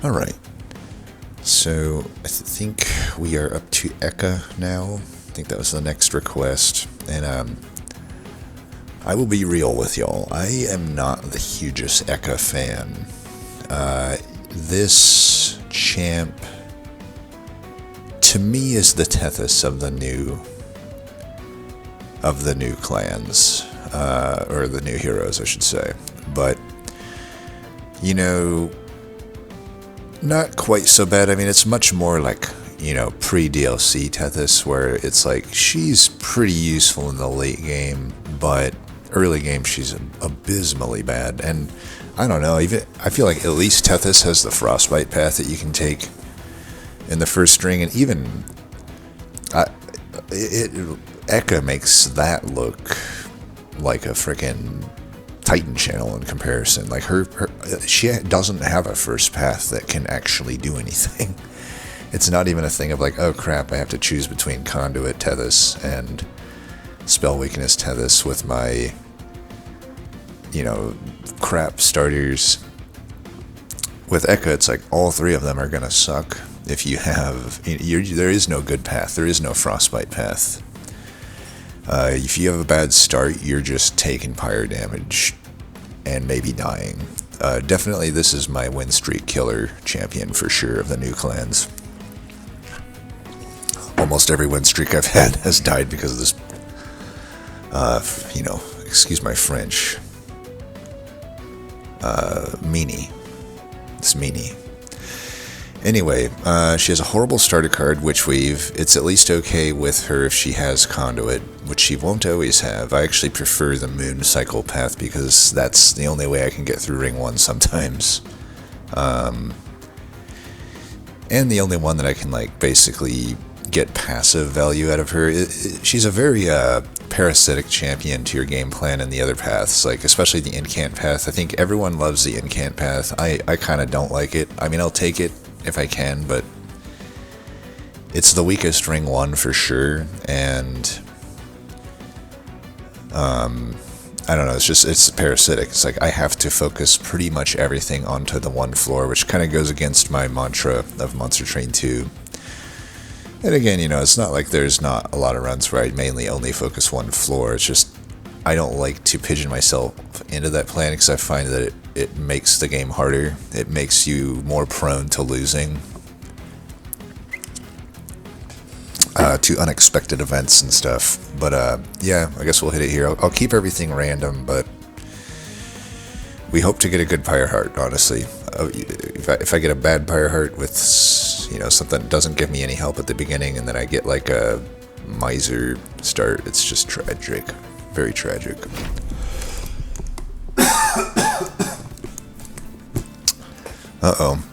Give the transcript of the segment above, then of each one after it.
Alright, so I think we are up to Ekka now. I think that was the next request. And I will be real with y'all. I am not the hugest Ekka fan. This champ, to me, is the Tethys of the new clans, or the new heroes, I should say. But you know, not quite so bad. I mean, it's much more like, pre-DLC Tethys, where it's like she's pretty useful in the late game, but early game she's abysmally bad. And I don't know, even I feel like at least Tethys has the frostbite path that you can take in the first string, and even Ekka makes that look like a freaking Titan channel in comparison. Like she doesn't have a first path that can actually do anything. It's not even a thing of like, oh crap, I have to choose between Conduit Tethys and Spell Weakness Tethys with my, crap starters. With Ekka, it's like all three of them are gonna suck. If you have, there is no good path. There is no frostbite path. If you have a bad start, you're just taking pyre damage and maybe dying. Definitely, this is my win streak killer champion for sure of the new clans. Almost every win streak I've had has died because of this, excuse my French, meanie. This meanie. Anyway, she has a horrible starter card, Witch Weave. It's at least okay with her if she has Conduit, which she won't always have. I actually prefer the Moon Cycle path because that's the only way I can get through Ring 1 sometimes. And the only one that I can, basically get passive value out of her. She's a very parasitic champion to your game plan and the other paths, especially the Incant path. I think everyone loves the Incant path. I kind of don't like it. I mean, I'll take it if I can, but it's the weakest Ring 1 for sure, and I don't know, it's parasitic. It's like I have to focus pretty much everything onto the one floor, which kind of goes against my mantra of Monster Train 2. And again, it's not like there's not a lot of runs where I mainly only focus one floor. It's just I don't like to pigeon myself into that plan because I find that it makes the game harder. It makes you more prone to losing to unexpected events and stuff. But yeah, I guess we'll hit it here. I'll keep everything random, but we hope to get a good Pyre Heart, honestly. If I get a bad Pyre Heart with something that doesn't give me any help at the beginning, and then I get like a miser start, it's just tragic. Very tragic. Uh-oh.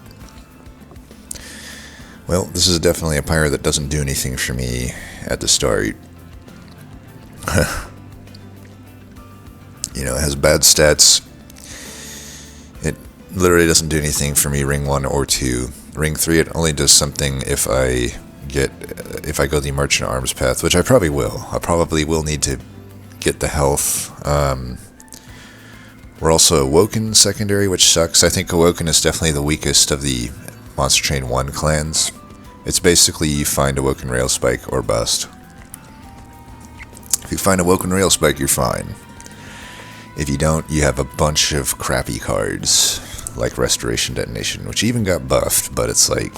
Well, this is definitely a pyre that doesn't do anything for me at the start. It has bad stats. It literally doesn't do anything for me Ring 1 or 2. Ring 3, it only does something if I go the Merchant Arms path, which I probably will. I probably will need to get the health. We're also Awoken secondary, which sucks. I think Awoken is definitely the weakest of the Monster Train 1 clans. It's basically you find Awoken Rail Spike or bust. If you find Awoken Rail Spike, you're fine. If you don't, you have a bunch of crappy cards, like Restoration Detonation, which even got buffed, but it's like,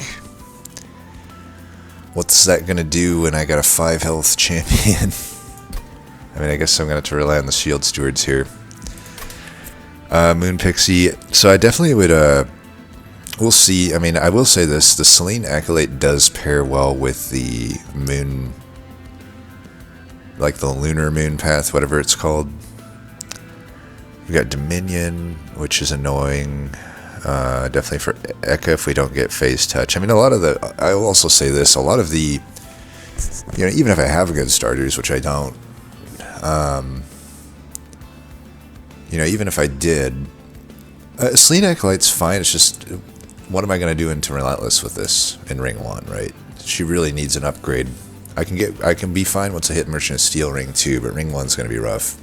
what's that gonna do when I got a 5 health champion? I mean, I guess I'm gonna have to rely on the Shield Stewards here. Moon Pixie. So I definitely would, we'll see. I mean, I will say this, the Selene Acolyte does pair well with the Moon, like the Lunar Moon path, whatever it's called. We got Dominion, which is annoying. Definitely for Ekka if we don't get Phase Touch. I mean, I will also say this, a lot of the, even if I have good starters, which I don't, even if I did, Selene Acolyte's fine. It's just, what am I going to do into Relentless with this in Ring 1, right? She really needs an upgrade. I can be fine once I hit Merchant of Steel Ring 2, but Ring 1's going to be rough.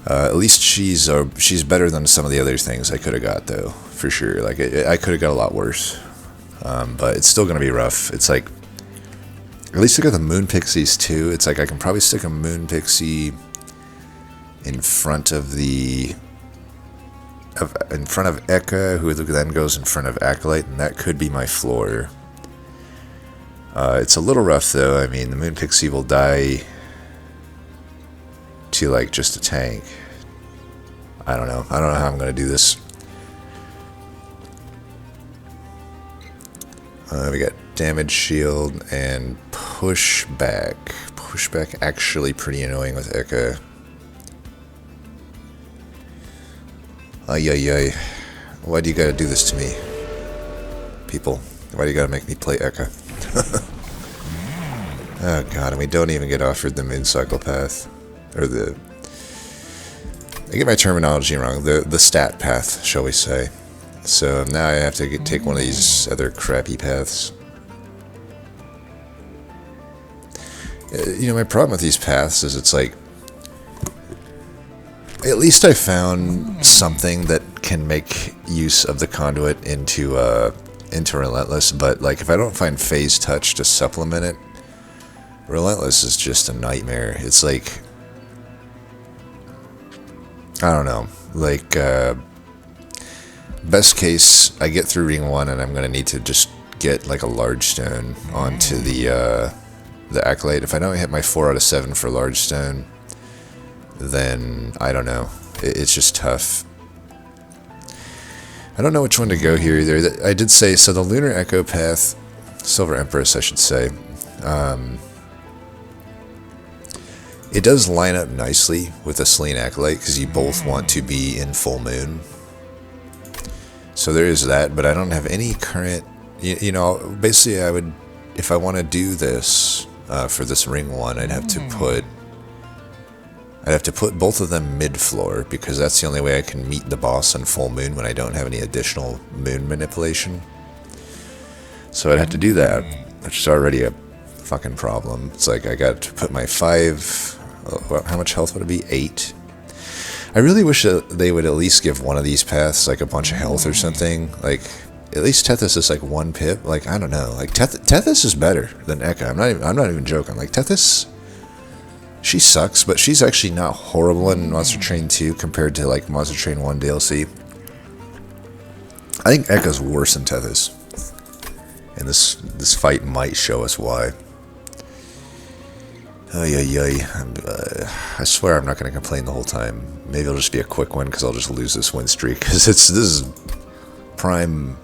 At least she's better than some of the other things I could have got, though, for sure. Like, I could have got a lot worse. But it's still going to be rough. It's like, at least I got the Moon Pixies, too. It's like I can probably stick a Moon Pixie in front of Ekka, who then goes in front of Acolyte, and that could be my floor. It's a little rough, though. I mean, the Moon Pixie will die to, like, just a tank. I don't know how I'm going to do this. We got damage shield and pushback. Pushback actually pretty annoying with Ekka. Ay. Why do you gotta do this to me? People, why do you gotta make me play Ekka? Oh god, and we don't even get offered the Moon Cycle path. Or I get my terminology wrong. The stat path, shall we say. So now I have to take one of these other crappy paths. You know, my problem with these paths is it's like, at least I found something that can make use of the conduit into Relentless, but like if I don't find Phase Touch to supplement it, Relentless is just a nightmare. It's like, I don't know, like, best case, I get through Ring 1 and I'm going to need to just get like a large stone onto the Acolyte. If I don't hit my 4 out of 7 for large stone, then I don't know. It's just tough. I don't know which one to go here either. I did say, so the Lunar Echo path, Silver Empress I should say, it does line up nicely with the Selene Acolyte because you both want to be in full moon. So there is that, but I don't have any current, you know, basically I would, if I want to do this for this Ring 1, I'd have to put both of them mid-floor, because that's the only way I can meet the boss in full moon when I don't have any additional moon manipulation. So I'd have to do that, which is already a fucking problem. It's like I got to put my 5, how much health would it be? 8. I really wish that they would at least give one of these paths like a bunch of health or something. Like, at least Tethys is like 1 pip. Like, I don't know. Like, Tethys is better than Ekka. I'm not even joking. Like, Tethys, she sucks, but she's actually not horrible in Monster Train 2 compared to like Monster Train 1 DLC. I think Ekka's worse than Tethys, and this fight might show us why. I swear I'm not going to complain the whole time. Maybe it'll just be a quick one because I'll just lose this win streak, because this is prime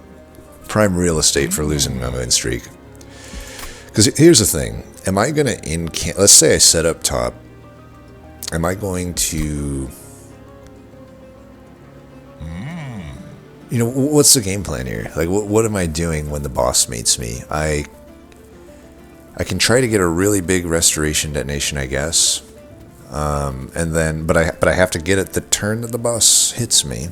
real estate for losing my win streak. Because here's the thing. Am I going to let's say I set up top. Am I going to... You know, what's the game plan here? Like, what am I doing when the boss meets me? I can try to get a really big restoration detonation, I guess. And then, but I have to get it the turn that the boss hits me.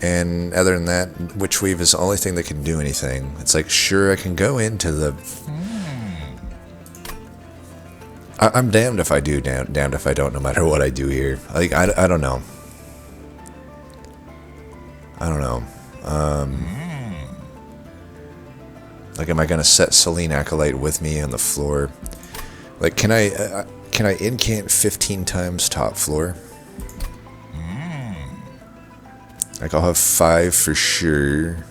And other than that, Witchweave is the only thing that can do anything. It's like, sure, I can go into the... I'm damned if I do, damned if I don't, no matter what I do here. Like, I don't know. I don't know. Like, am I gonna set Selene Acolyte with me on the floor? Like, can I incant 15 times top floor? Like, I'll have 5 for sure.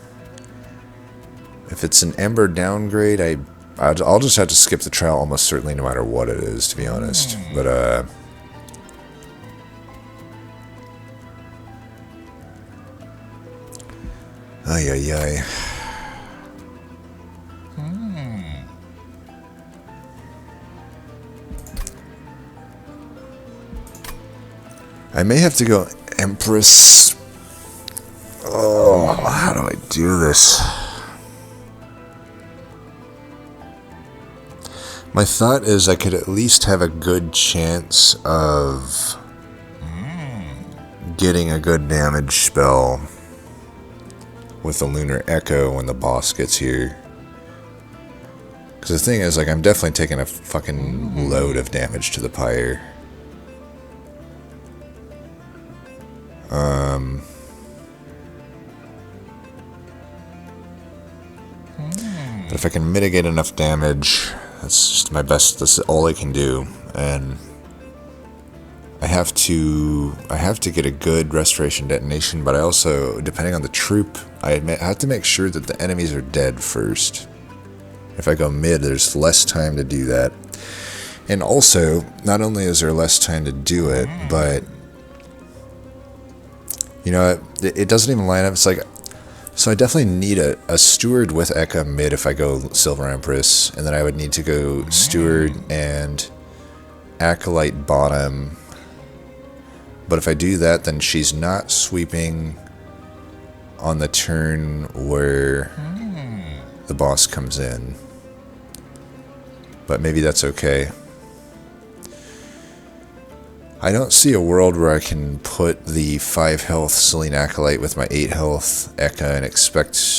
If it's an Ember downgrade, I'll just have to skip the trial almost certainly, no matter what it is, to be honest. But ay. I may have to go Empress. Oh, how do I do this? My thought is I could at least have a good chance of getting a good damage spell with the Lunar Echo when the boss gets here. Because the thing is, like, I'm definitely taking a fucking load of damage to the pyre. But if I can mitigate enough damage, that's just my best. That's all I can do, and I have to get a good restoration detonation. But I also, depending on the troop, I have to make sure that the enemies are dead first. If I go mid, there's less time to do that, and also not only is there less time to do it, but you know, it doesn't even line up. It's like, so I definitely need a steward with Ekka mid if I go Silver Empress, and then I would need to go steward and acolyte bottom. But if I do that, then she's not sweeping on the turn where the boss comes in. But maybe that's okay. I don't see a world where I can put the 5 health Selene Acolyte with my 8 health Ekka and expect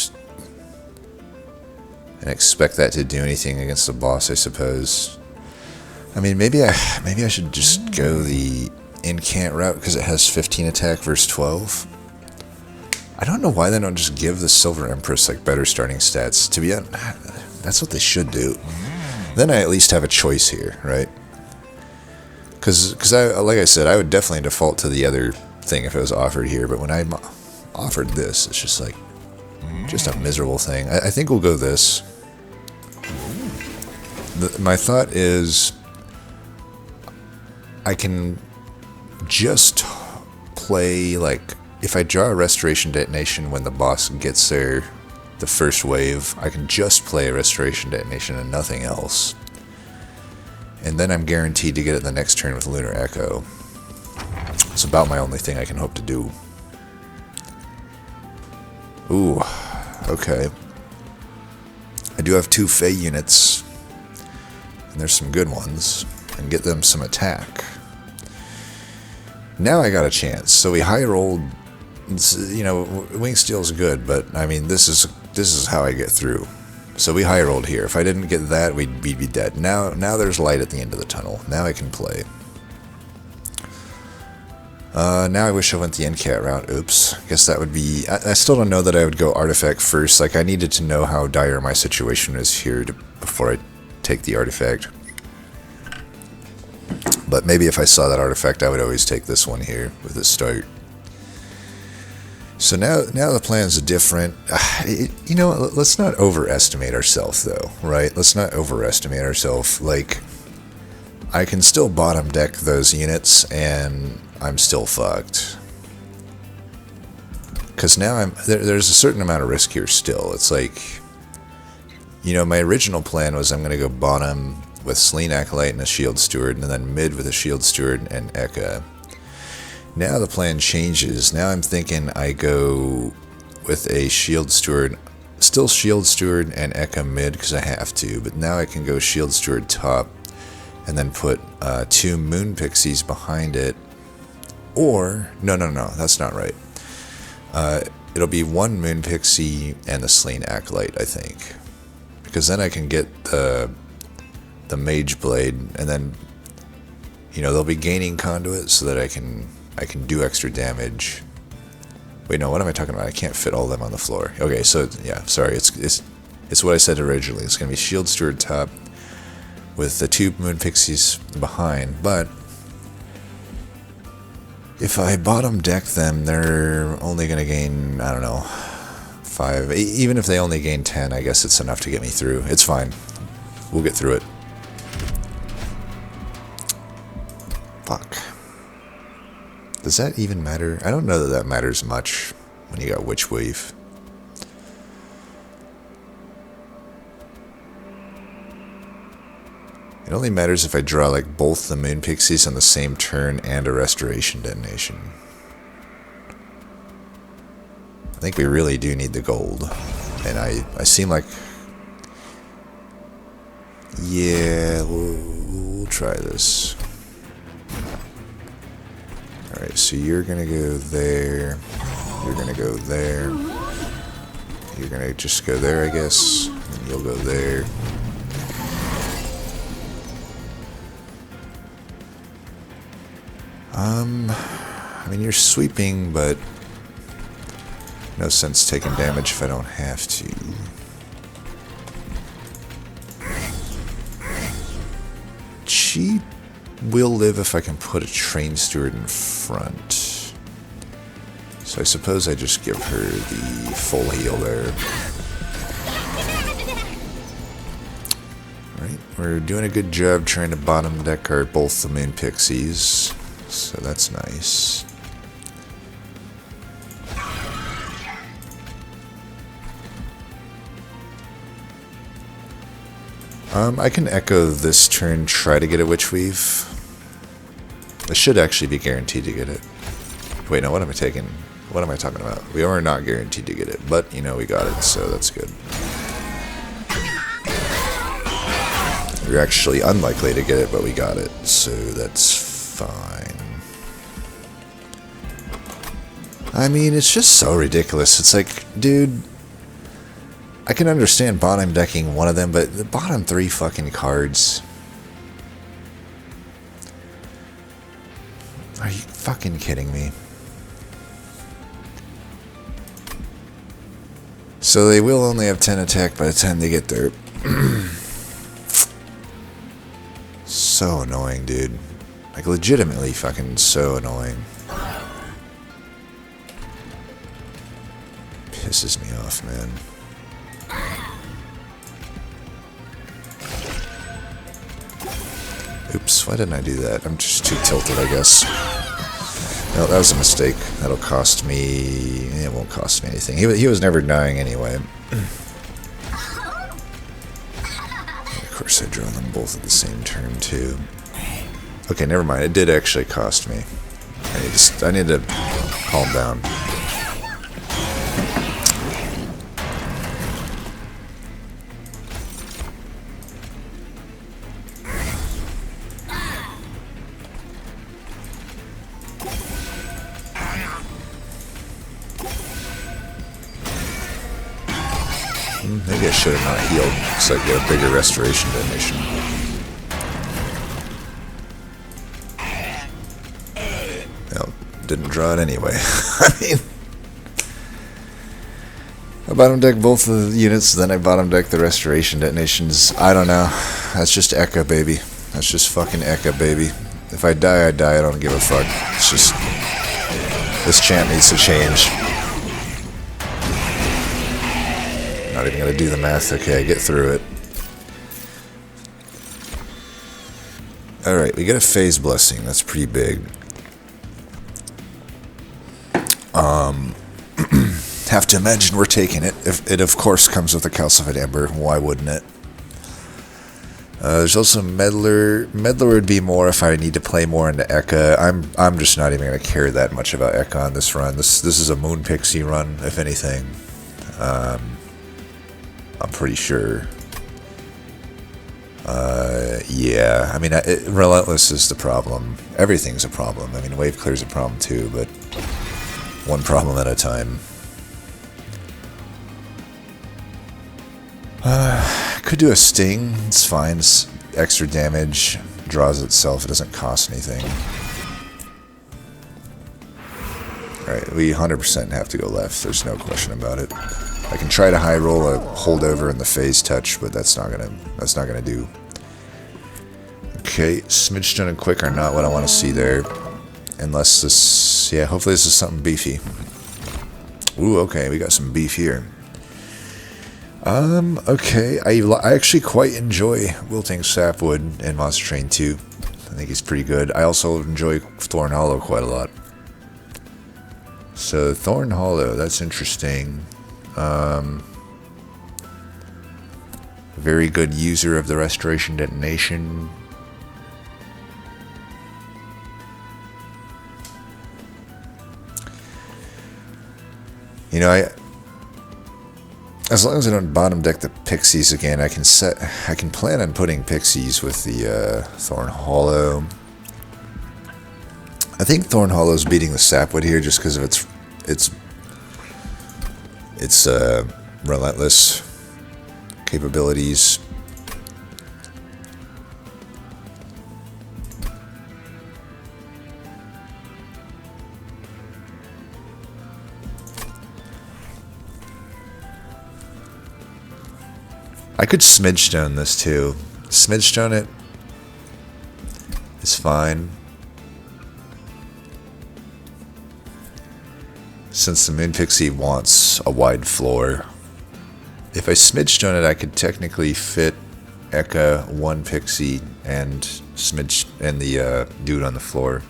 that to do anything against the boss, I suppose. I mean, maybe I should just go the incant route because it has 15 attack versus 12. I don't know why they don't just give the Silver Empress like better starting stats. To be honest, that's what they should do. Then I at least have a choice here, right? Because like I said, I would definitely default to the other thing if it was offered here. But when I'm offered this, it's just like, just a miserable thing. I think we'll go this. My thought is, I can just play, like, if I draw a Restoration Detonation when the boss gets there, the first wave, I can just play a Restoration Detonation and nothing else. And then I'm guaranteed to get it the next turn with Lunar Echo. It's about my only thing I can hope to do. Ooh, okay. I do have 2 Fey units, and there's some good ones, and get them some attack. Now I got a chance. So we high rolled, you know, Wing Steel's good, but I mean, this is how I get through. So we high rolled here. If I didn't get that, we'd be dead. Now there's light at the end of the tunnel. Now I can play. Now I wish I went the NCAT route. Oops. I guess that would be... I still don't know that I would go Artifact first. Like, I needed to know how dire my situation is here before I take the Artifact. But maybe if I saw that Artifact, I would always take this one here with the start. So now the plan's different. You know, let's not overestimate ourselves, though, right? Let's not overestimate ourselves. Like, I can still bottom deck those units, and I'm still fucked. Because now there's a certain amount of risk here still. It's like, you know, my original plan was I'm going to go bottom with Selene Acolyte and a Shield Steward, and then mid with a Shield Steward and Ekka. Now the plan changes. Now I'm thinking I go with a Shield Steward, still Shield Steward and Ekka mid because I have to, but now I can go Shield Steward top and then put 2 Moon Pixies behind it. Or, no, that's not right. It'll be 1 Moon Pixie and the Selene Acolyte, I think. Because then I can get the Mage Blade, and then, you know, they'll be gaining conduit so that I can do extra damage. Wait, no, what am I talking about? I can't fit all of them on the floor. Okay, so, yeah, sorry, it's what I said originally. It's going to be Shield Steward top with the 2 Moon Pixies behind, but if I bottom deck them, they're only going to gain, I don't know, 5. Even if they only gain 10, I guess it's enough to get me through. It's fine. We'll get through it. Fuck. Does that even matter? I don't know that matters much when you got Witch Wave. It only matters if I draw like both the Moon Pixies on the same turn and a Restoration Detonation. I think we really do need the gold. And I seem like... Yeah, we'll try this. Alright, so you're gonna go there. You're gonna go there. You're gonna just go there, I guess. And you'll go there. I mean, you're sweeping, but no sense taking damage if I don't have to. She will live if I can put a train steward in front. So I suppose I just give her the full heal there. Alright, we're doing a good job trying to bottom deck our both the moon pixies. So that's nice. I can echo this turn, try to get a Witch Weave. I should actually be guaranteed to get it. Wait, no, what am I taking? What am I talking about? We are not guaranteed to get it, but, you know, we got it, so that's good. We're actually unlikely to get it, but we got it, so that's fine. I mean, it's just so ridiculous. It's like, dude, I can understand bottom decking one of them, but the bottom 3 fucking cards. Are you fucking kidding me? So they will only have 10 attack by the time they get there. So annoying, dude. Like, legitimately fucking so annoying. Pisses me off, man. Oops, why didn't I do that? I'm just too tilted, I guess. No, that was a mistake. That'll cost me... It won't cost me anything. He was never dying anyway. Of course, I drew them both at the same turn, too. Okay, never mind. It did actually cost me. I need to calm down. Maybe I should have not healed, so I get a bigger restoration donation. Well, didn't draw it anyway. I mean, I bottom deck both of the units, then I bottom deck the restoration detonations. I don't know. That's just Ekka, baby. That's just fucking Ekka, baby. If I die, I die. I don't give a fuck. It's just... This chant needs to change. Not even gonna do the math. Okay, I get through it. Alright, we get a phase blessing. That's pretty big. Have to imagine we're taking it. If it, of course, comes with a calcified ember. Why wouldn't it? There's also Meddler. Meddler would be more if I need to play more into Ekka. I'm just not even gonna care that much about Ekka on this run. This is a Moon Pixie run, if anything. I'm pretty sure. Yeah, I mean, Relentless is the problem. Everything's a problem. I mean, Wave Clear's a problem too, but one problem at a time. Could do a Sting. It's fine. It's extra damage. Draws itself. It doesn't cost anything. Alright, we 100% have to go left. There's no question about it. I can try to high roll a holdover in the phase touch, but that's not gonna do. Okay, Smidgestone and Quick are not what I want to see there. Unless this... Yeah, hopefully this is something beefy. Ooh, okay, we got some beef here. Okay, I actually quite enjoy Wilting Sapwood in Monster Train 2. I think he's pretty good. I also enjoy Thorn Hollow quite a lot. So, Thorn Hollow, that's interesting. Very good user of the Restoration Detonation. You know, as long as I don't bottom deck the Pixies again, I can plan on putting Pixies with the Thorn Hollow. I think Thorn Hollow's beating the Sapwood here just because of its relentless capabilities. I could smidgestone this too. Smidgestone it is fine. Since the Moon Pixie wants a wide floor. If I smidgestone it, I could technically fit Ekka, one pixie, and the dude on the floor.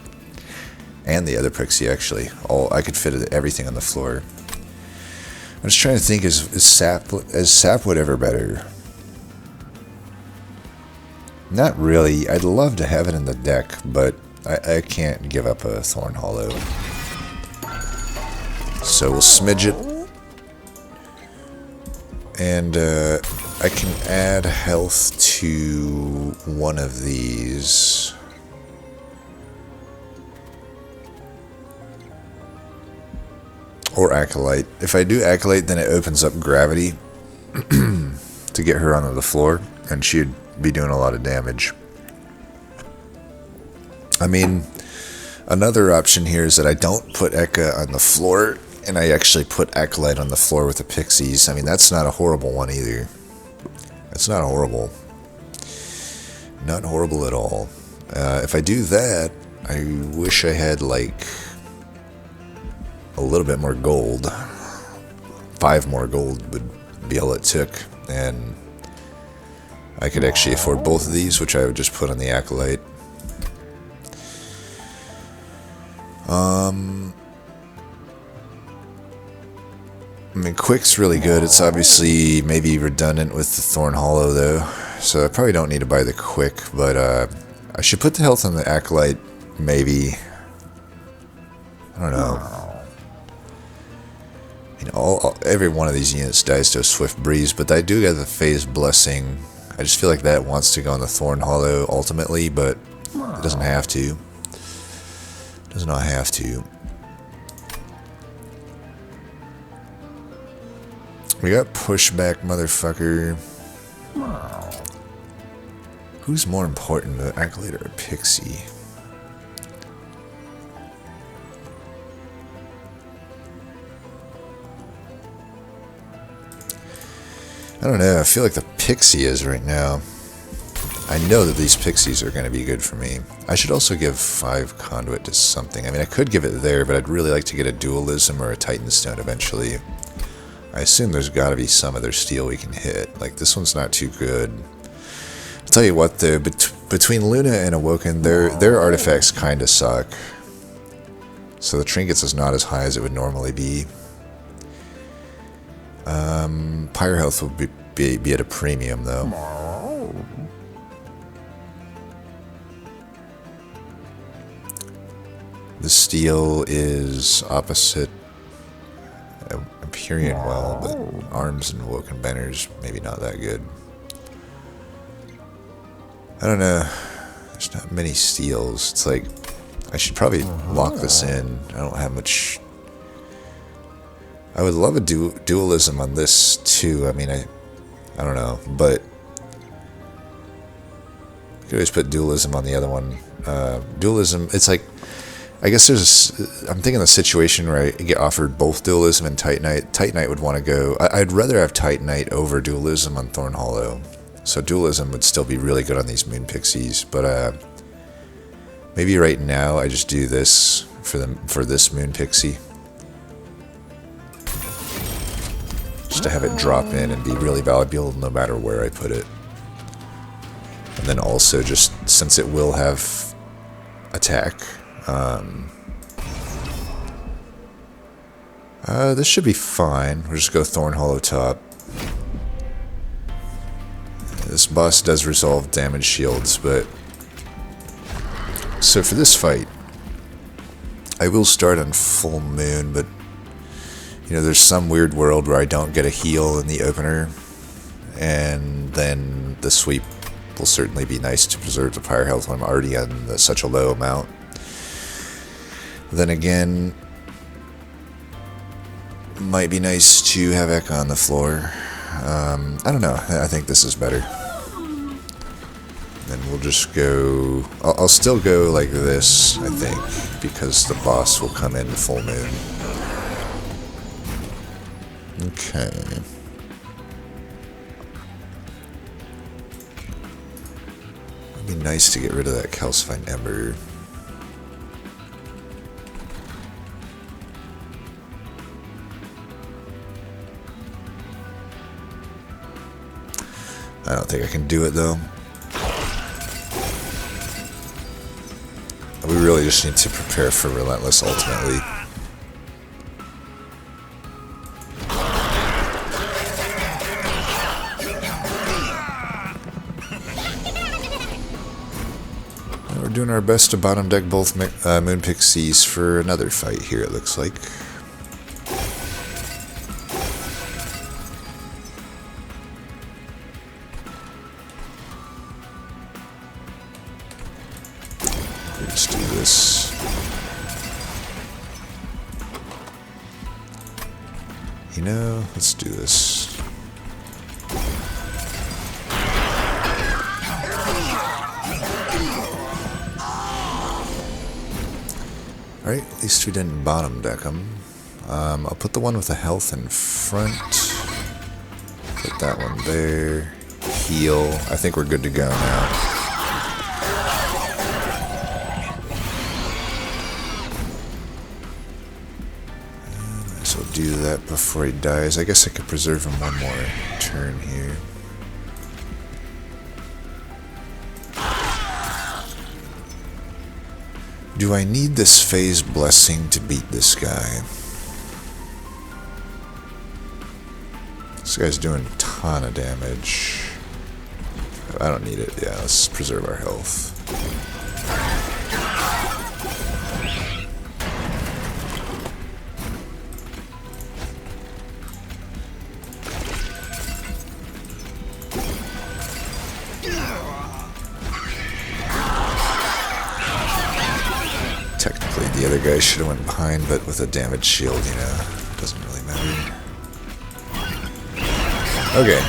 And the other pixie, actually. I could fit everything on the floor. I'm just trying to think, is Sapwood ever better? Not really. I'd love to have it in the deck, but I can't give up a Thorn Hollow. So we'll smidge it. And I can add health to one of these. Or Acolyte. If I do Acolyte, then it opens up gravity to get her onto the floor, and she'd be doing a lot of damage. I mean, another option here is that I don't put Ekka on the floor, and I actually put Acolyte on the floor with the Pixies. I mean, that's not a horrible one either. That's not horrible. Not horrible at all. If I do that, I wish I had, like, a little bit more gold. 5 more gold would be all it took, and I could actually afford both of these, which I would just put on the Acolyte. I mean, Quick's really good. It's obviously maybe redundant with the Thorn Hollow, though, so I probably don't need to buy the Quick, but I should put the health on the Acolyte, maybe. I don't know. You know, every one of these units dies to a Swift Breeze, but I do get the Phase Blessing. I just feel like that wants to go on the Thorn Hollow ultimately, but it doesn't have to. It does not have to. We got Pushback, motherfucker. Who's more important, the Acolyte or a Pixie? I don't know, I feel like the Pixie is right now. I know that these Pixies are going to be good for me. I should also give 5 Conduit to something. I mean, I could give it there, but I'd really like to get a Dualism or a Titan Stone eventually. I assume there's got to be some other steel we can hit. Like, this one's not too good. I'll tell you what, though, between Luna and Awoken, their artifacts kind of suck. So the Trinkets is not as high as it would normally be. Pyre health will be at a premium, though. The steel is opposite Empyrean Well, but arms and Awoken banners maybe not that good. I don't know. There's not many steals. It's like I should probably lock this in. I don't have much. I would love a dualism on this too. I mean, I don't know, but you could always put dualism on the other one. Dualism, it's like, I guess I'm thinking the situation where I get offered both dualism and Titanite. Titanite would want to go. I'd rather have Titanite over dualism on Thorn Hollow. So dualism would still be really good on these Moon Pixies, but maybe right now I just do this for this Moon Pixie. Just to have it drop in and be really valuable no matter where I put it. And then also just, since it will have attack, this should be fine. We'll just go Thorn Hollow top. This boss does resolve damage shields, but... So for this fight, I will start on full moon, but you know, there's some weird world where I don't get a heal in the opener, and then the sweep will certainly be nice to preserve the pyre health when I'm already on such a low amount. Then again, it might be nice to have Ekka on the floor. I don't know, I think this is better. Then we'll just go... I'll still go like this, I think, because the boss will come in full moon. Okay. It'd be nice to get rid of that calcified ember. I don't think I can do it though. We really just need to prepare for Relentless ultimately. We're doing our best to bottom deck both Moon Pixies for another fight here, it looks like. Let's do this. You know, let's do this. Alright, at least we didn't bottom deck them. I'll put the one with the health in front. Put that one there. Heal. I think we're good to go now. So I'll do that before he dies. I guess I could preserve him one more turn here. Do I need this phase blessing to beat this guy? This guy's doing a ton of damage. I don't need it. Yeah, let's preserve our health. Technically, the other guy should have went behind, but with a damaged shield, you know, it doesn't really matter. Okay,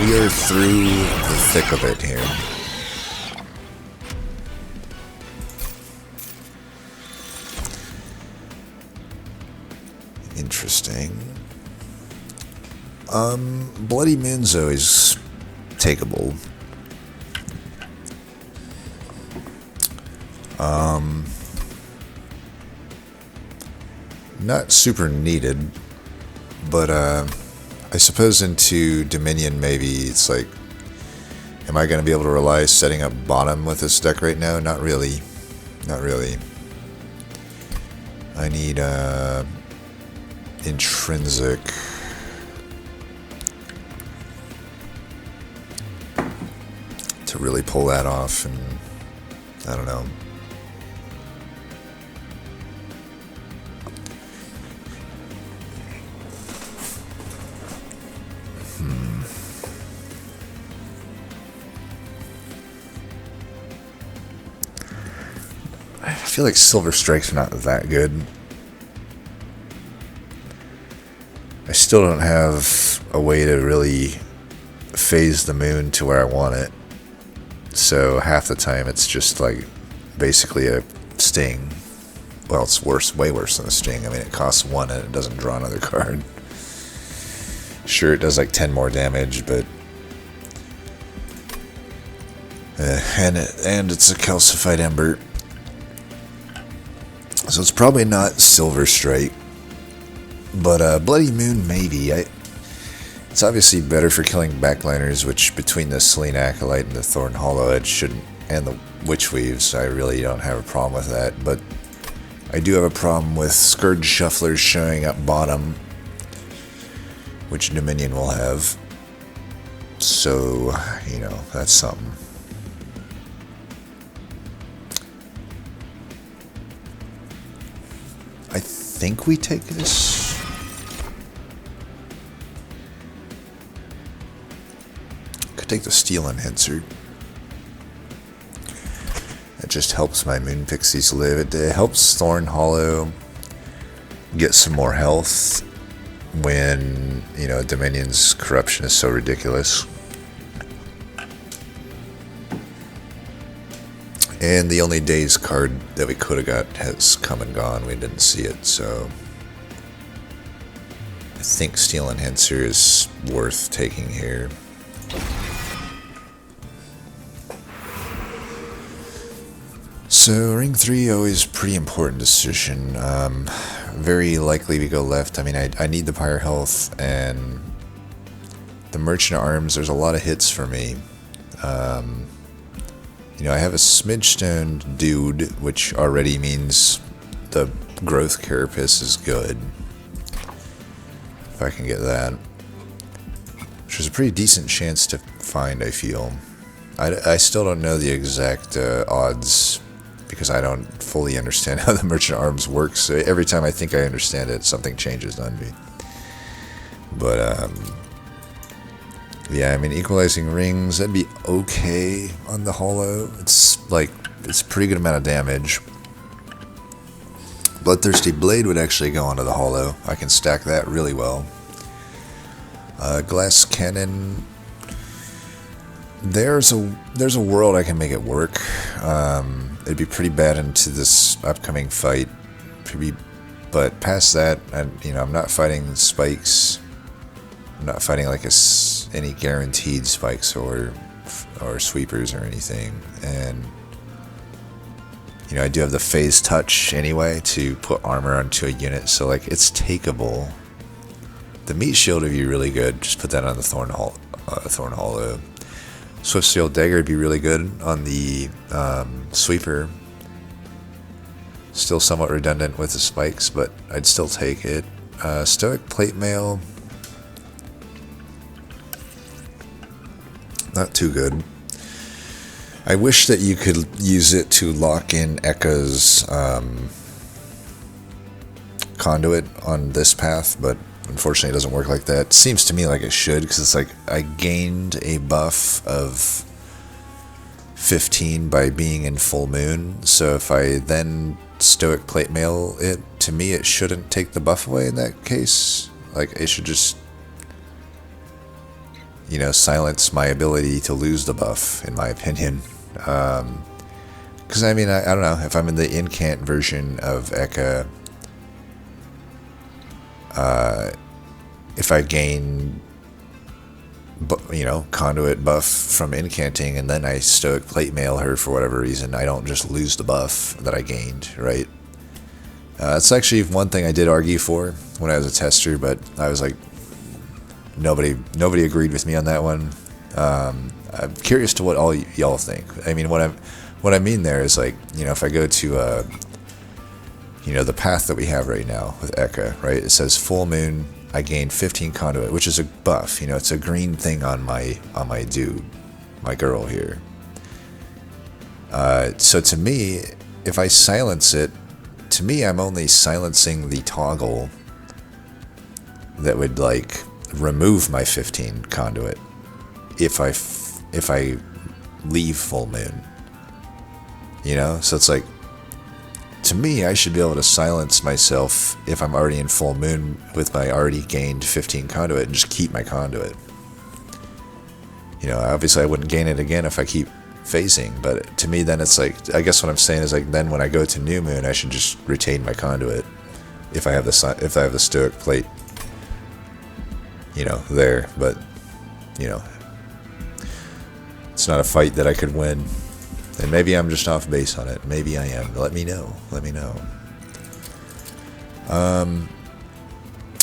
we are through the thick of it here. Interesting. Bloody Moon's always takeable. Not super needed, but I suppose into Dominion maybe it's like, am I going to be able to rely setting up bottom with this deck right now? Not really. Not really. I need intrinsic. To really pull that off, and I don't know. I feel like Silver Strikes are not that good. I still don't have a way to really phase the moon to where I want it. So half the time it's just like basically a sting. Well, it's worse, way worse than a sting. I mean, it costs 1 and it doesn't draw another card. Sure, it does like 10 more damage, but and it's a calcified ember. So it's probably not Silver Strike, but Bloody Moon maybe. It's obviously better for killing backliners, which between the Selene Acolyte and the Thorn Hollow Edge shouldn't, and the Witch Weaves, I really don't have a problem with that. But I do have a problem with Scourge Shufflers showing up bottom, which Dominion will have. So, you know, that's something. I think we take this. Could take the Steel Enhancer. It just helps my Moon Pixies live. It helps Thorn Hollow get some more health when, you know, Dominion's corruption is so ridiculous. And the only Daze card that we could have got has come and gone. We didn't see it, so I think Steel Enhancer is worth taking here. So ring 3, always pretty important decision. Very likely we go left. I mean, I need the pyre health, and the merchant arms, there's a lot of hits for me. You know, I have a smidgestone dude, which already means the growth carapace is good. If I can get that. Which is a pretty decent chance to find, I feel. I still don't know the exact odds, because I don't fully understand how the merchant arms works. So every time I think I understand it, something changes on me. But, yeah, I mean, equalizing rings, that'd be okay on the holo. It's a pretty good amount of damage. Bloodthirsty Blade would actually go onto the holo. I can stack that really well. Glass Cannon, there's a world I can make it work. It'd be pretty bad into this upcoming fight, but past that, I'm not fighting spikes. I'm not fighting like any guaranteed spikes or sweepers or anything, and I do have the phase touch anyway to put armor onto a unit, so like it's takeable. The meat shield would be really good. Just put that on the thorn hollow. Swift Steel Dagger would be really good on the sweeper. Still somewhat redundant with the spikes, but I'd still take it. Stoic Plate Mail, not too good. I wish that you could use it to lock in Ekka's conduit on this path, but unfortunately it doesn't work like that. Seems to me like it should, because it's like I gained a buff of 15 by being in full moon, so if I then Stoic Plate Mail it, to me it shouldn't take the buff away in that case. Like, it should just silence my ability to lose the buff, in my opinion. Because I mean, I don't know, if I'm in the incant version of Ekka, if I gain, conduit buff from incanting, and then I Stoic Plate Mail her for whatever reason, I don't just lose the buff that I gained, right? That's actually one thing I did argue for when I was a tester, but I was like, nobody agreed with me on that one. I'm curious to what all y'all think. I mean, what I mean there is, like, if I go to the path that we have right now with Ekka, right? It says full moon, I gain 15 conduit, which is a buff. It's a green thing on my dude, my girl here. So to me, if I silence it, to me I'm only silencing the toggle that would like remove my 15 conduit if I leave full moon. So it's like, to me, I should be able to silence myself if I'm already in full moon with my already gained 15 conduit and just keep my conduit. Obviously I wouldn't gain it again if I keep phasing, but to me then it's like, I guess what I'm saying is like, then when I go to new moon, I should just retain my conduit if I have the Stoic Plate, there, but it's not a fight that I could win. And maybe I'm just off base on it. Maybe I am. Let me know.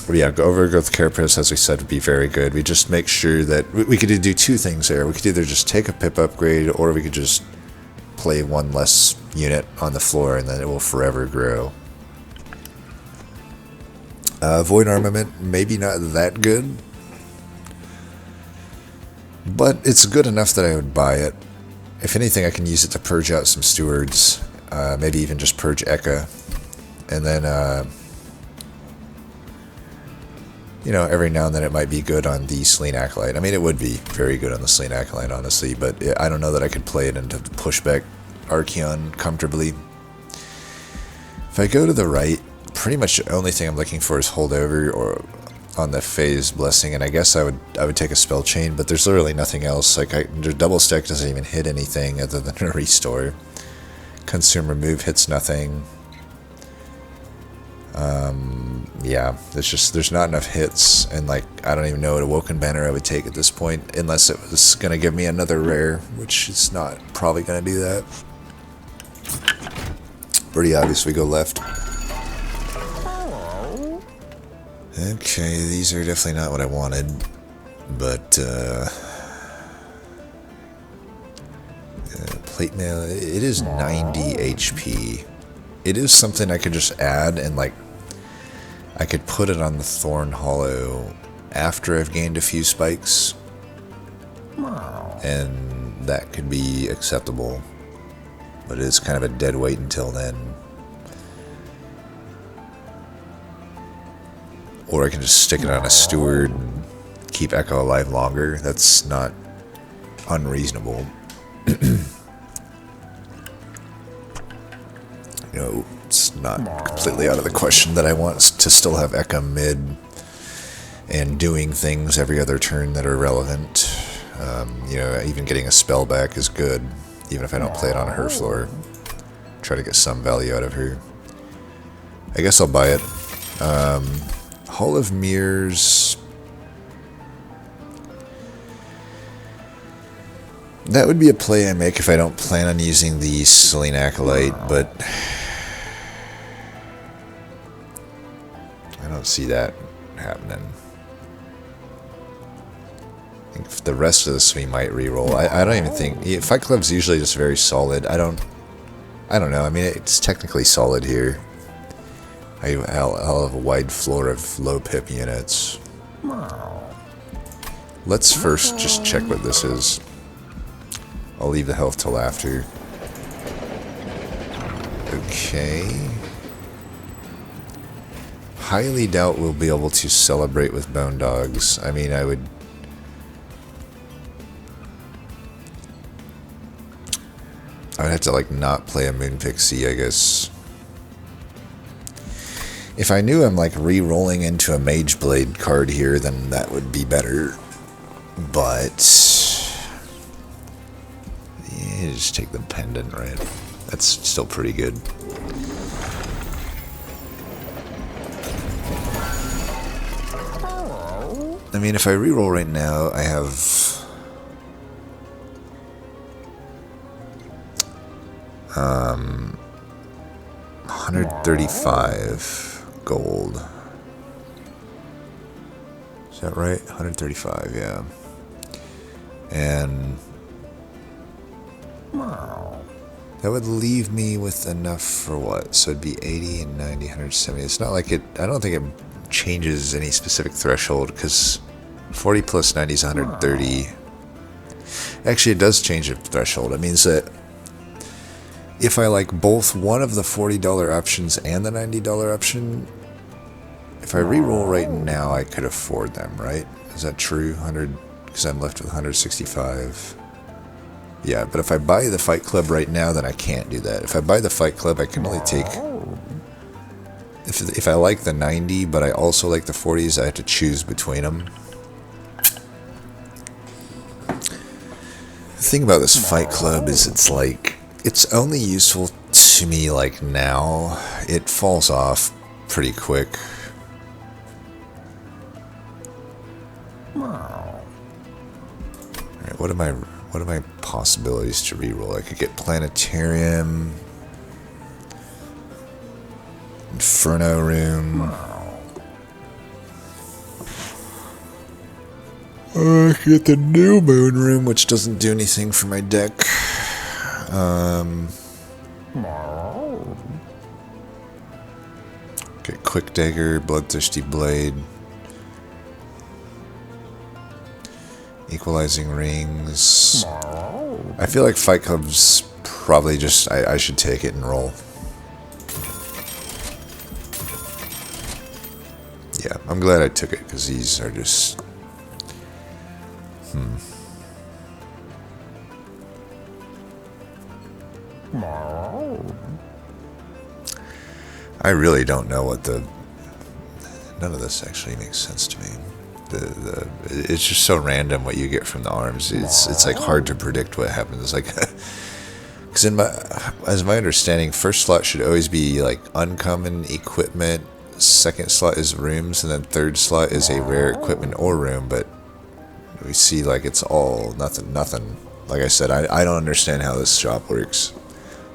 Yeah, Overgrowth Carapace, as we said, would be very good. We just make sure that we could do two things there. We could either just take a pip upgrade, or we could just play one less unit on the floor, and then it will forever grow. Void Armament, maybe not that good, but it's good enough that I would buy it. If anything, I can use it to purge out some stewards, maybe even just purge Ekka, and then, every now and then it might be good on the Selene Acolyte. I mean, it would be very good on the Selene Acolyte, honestly, but I don't know that I could play it into pushback Archeon comfortably. If I go to the right, pretty much the only thing I'm looking for is holdover or on the phase blessing, and I guess I would take a spell chain, but there's literally nothing else. Like, their double stack doesn't even hit anything other than a restore. Consume remove hits nothing. Yeah, there's not enough hits, and like, I don't even know what Awoken banner I would take at this point, unless it was gonna give me another rare, which it's not probably gonna do that. Pretty obvious we go left. Okay, these are definitely not what I wanted, but plate mail, it is 90 HP. It is something I could just add and like I could put it on the Thorn Hollow after I've gained a few spikes, and that could be acceptable, but it is kind of a dead weight until then. Or I can just stick it on a steward and keep Ekka alive longer. That's not unreasonable. You know, it's not completely out of the question that I want to still have Ekka mid and doing things every other turn that are relevant. You know, even getting a spell back is good, even if I don't play it on her floor. Try to get some value out of her. I guess I'll buy it. Hall of Mirrors. That would be a play I make if I don't plan on using the Selene Acolyte, but I don't see that happening. I think the rest of this we might reroll. I don't even think... Fight Club's usually just very solid. I don't know. I mean, it's technically solid here. I'll have a wide floor of low pip units. Let's first just check what this is. I'll leave the health till after. Okay. Highly doubt we'll be able to celebrate with Bone Dogs. I mean, I would have to like not play a Moon Pixie, I guess. If I knew I'm like re-rolling into a Mage Blade card here, then that would be better. But yeah, just take the pendant, right? That's still pretty good. I mean, if I re-roll right now, I have 135 gold. Is that right? 135, yeah. And that would leave me with enough for what? So it'd be 80 and 90, 170. It's not like it... I don't think it changes any specific threshold, because 40 plus 90 is 130. Actually, it does change the threshold. It means that if I like both one of the $40 options and the $90 option, if I re-roll right now, I could afford them, right? Is that true? 100, because I'm left with 165. Yeah, but if I buy the Fight Club right now, then I can't do that. If I buy the Fight Club, I can only take... If I like the 90, but I also like the 40s, I have to choose between them. The thing about this Fight Club is it's like... It's only useful to me like now. It falls off pretty quick. Alright, what are my possibilities to reroll? I could get Planetarium, Inferno Room. I could get the New Moon Room, which doesn't do anything for my deck. Get Quick Dagger, Bloodthirsty Blade, Equalizing Rings. I feel like Fight Club's probably just... I should take it and roll. Yeah, I'm glad I took it, because these are just... I really don't know what the... None of this actually makes sense to me. It's just so random what you get from the arms. It's like hard to predict what happens. Like, because as my understanding, first slot should always be like uncommon equipment. Second slot is rooms, and then third slot is a rare equipment or room. But we see like it's all nothing. Like I said, I don't understand how this shop works,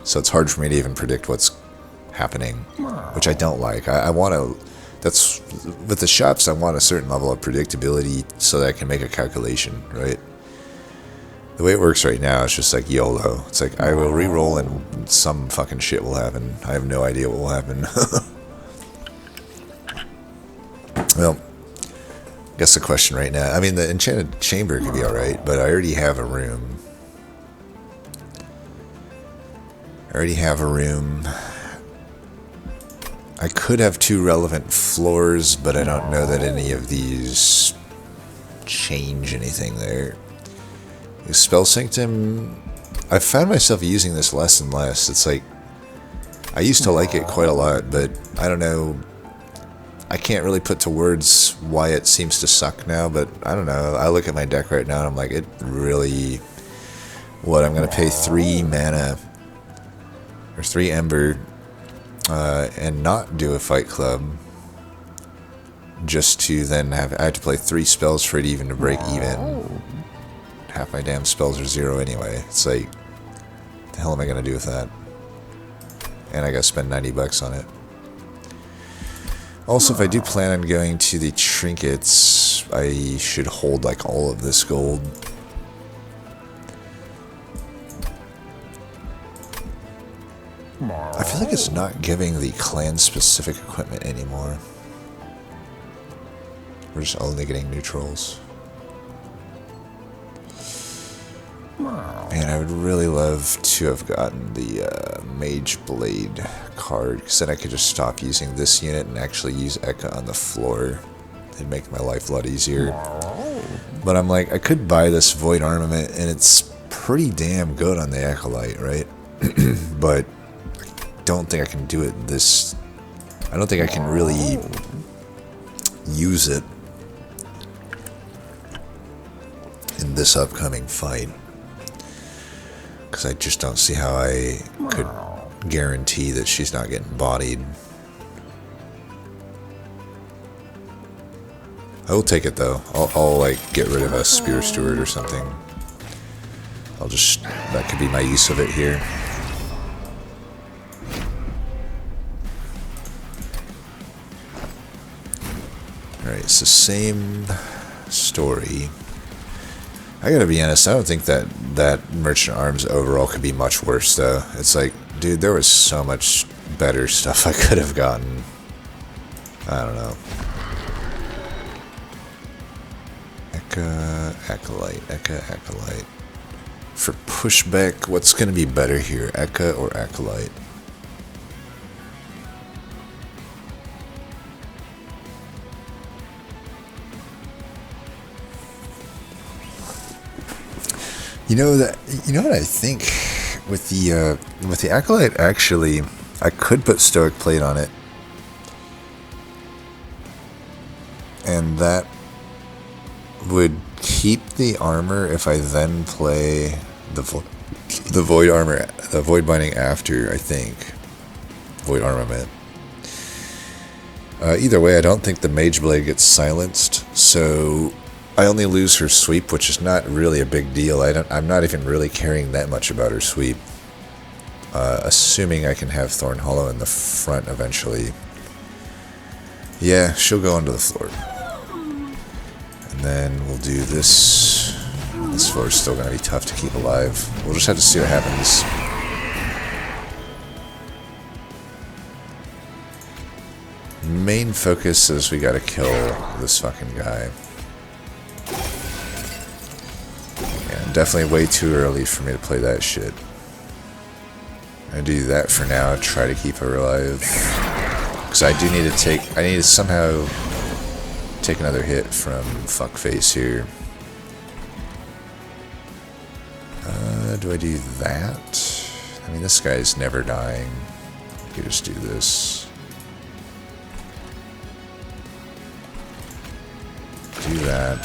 so it's hard for me to even predict what's happening, which I don't like. I want to, that's, with the shops, I want a certain level of predictability so that I can make a calculation, right? The way it works right now, it's just like YOLO. It's like, I will re-roll and some fucking shit will happen. I have no idea what will happen. Well, I guess the question right now, I mean, the enchanted chamber could be alright, but I already have a room. I could have 2 relevant floors, but I don't know that any of these change anything there. Spell Sanctum, I found myself using this less and less. It's like, I used to like it quite a lot, but I don't know, I can't really put to words why it seems to suck now, but I don't know. I look at my deck right now and I'm like, it really, what, I'm going to pay 3 mana, or 3 Ember, and not do a Fight Club, just to then have, I have to play 3 spells for it even to break even. Half my damn spells are 0 anyway. It's like, what the hell am I going to do with that? And I got to spend $90 on it. Also, if I do plan on going to the trinkets, I should hold like all of this gold. I feel like it's not giving the clan-specific equipment anymore. We're just only getting neutrals. Man, I would really love to have gotten the Mage Blade card, because then I could just stop using this unit and actually use Ekka on the floor. It'd make my life a lot easier. But I'm like, I could buy this Void Armament, and it's pretty damn good on the Acolyte, right? But I don't think I can do it this... I don't think I can really use it in this upcoming fight. Because I just don't see how I could guarantee that she's not getting bodied. I will take it though. I'll like get rid of a Spear Steward or something. I'll just, that could be my use of it here. Alright, it's the same story. I gotta be honest, I don't think that Merchant Arms overall could be much worse, though. It's like, dude, there was so much better stuff I could have gotten. I don't know. Ekka, Acolyte. For pushback, what's gonna be better here, Ekka or Acolyte? You know what I think with the Acolyte, actually I could put Stoic Plate on it, and that would keep the armor if I then play the Void Armor, the Void Binding after, I think. Void Armament. Either way, I don't think the Mage Blade gets silenced, so I only lose her sweep, which is not really a big deal. I'm not even really caring that much about her sweep. Assuming I can have Thorn Hollow in the front eventually. Yeah, she'll go onto the floor. And then we'll do this. This floor is still going to be tough to keep alive. We'll just have to see what happens. Main focus is we gotta kill this fucking guy. Yeah, definitely way too early for me to play that shit. I do that for now, try to keep her alive. Because I do need to I need to somehow take another hit from fuckface here. Do I do that? I mean, this guy's never dying. I could just do this. Do that.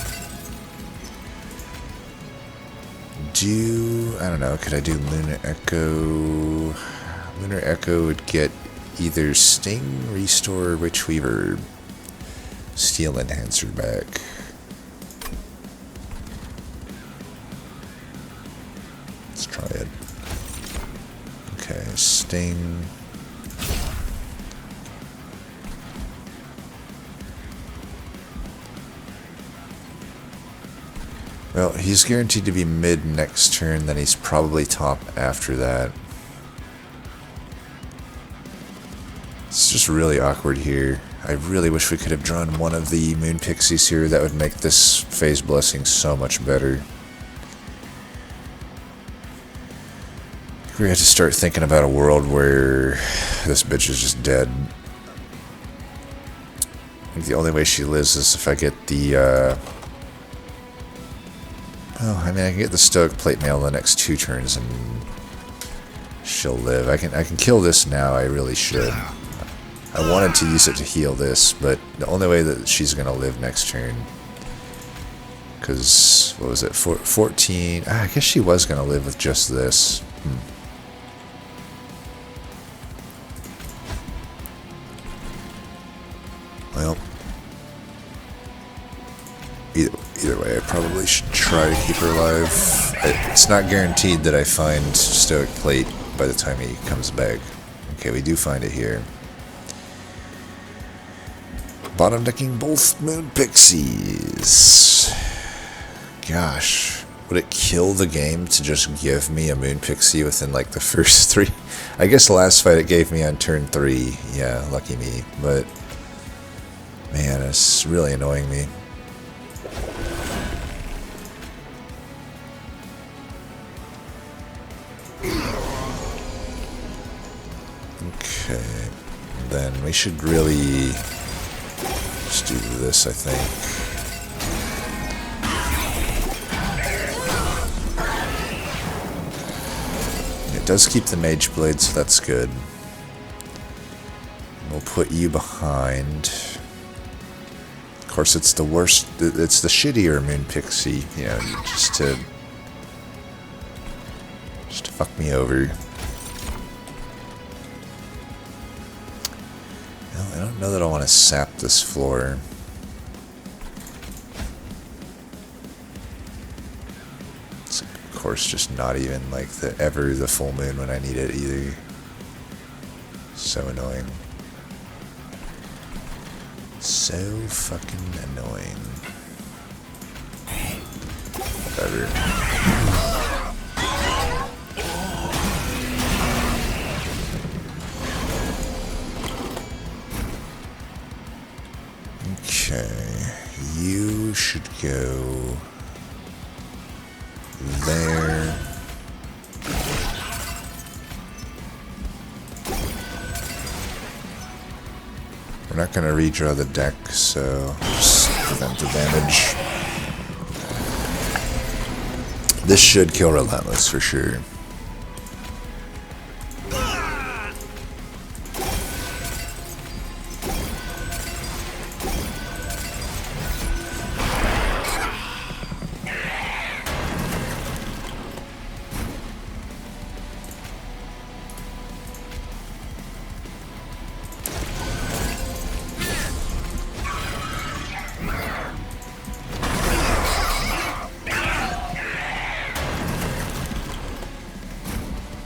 I don't know, could I do Lunar Echo? Lunar Echo would get either Sting, Restore, Witch Weaver, Steel Enhancer back. Let's try it. Okay, Sting. Well, he's guaranteed to be mid next turn, then he's probably top after that. It's just really awkward here. I really wish we could have drawn one of the Moon Pixies here. That would make this phase blessing so much better. We had to start thinking about a world where this bitch is just dead. I think the only way she lives is if I get the, oh, I mean, I can get the Stoic Plate Mail the next 2 turns and she'll live. I can kill this now, I really should. I wanted to use it to heal this, but the only way that she's going to live next turn, because, what was it, 14, I guess she was going to live with just this. Well, either way, I probably should try to keep her alive. It's not guaranteed that I find Stoic Plate by the time he comes back. Okay, we do find it here. Bottom decking both Moon Pixies. Gosh, would it kill the game to just give me a Moon Pixie within like the first 3? I guess the last fight it gave me on turn 3. Yeah, lucky me. But man, it's really annoying me. Okay, then we should really just do this, I think. It does keep the Mage Blade, so that's good. We'll put you behind. Of course, it's the worst, it's the shittier Moon Pixie, you know, just to fuck me over. Well, I don't know that I want to sap this floor. It's, of course, just not even like the full moon when I need it either. So annoying. So fucking annoying. Whatever. Okay, you should go there. We're not going to redraw the deck, so just prevent the damage. This should kill Relentless for sure.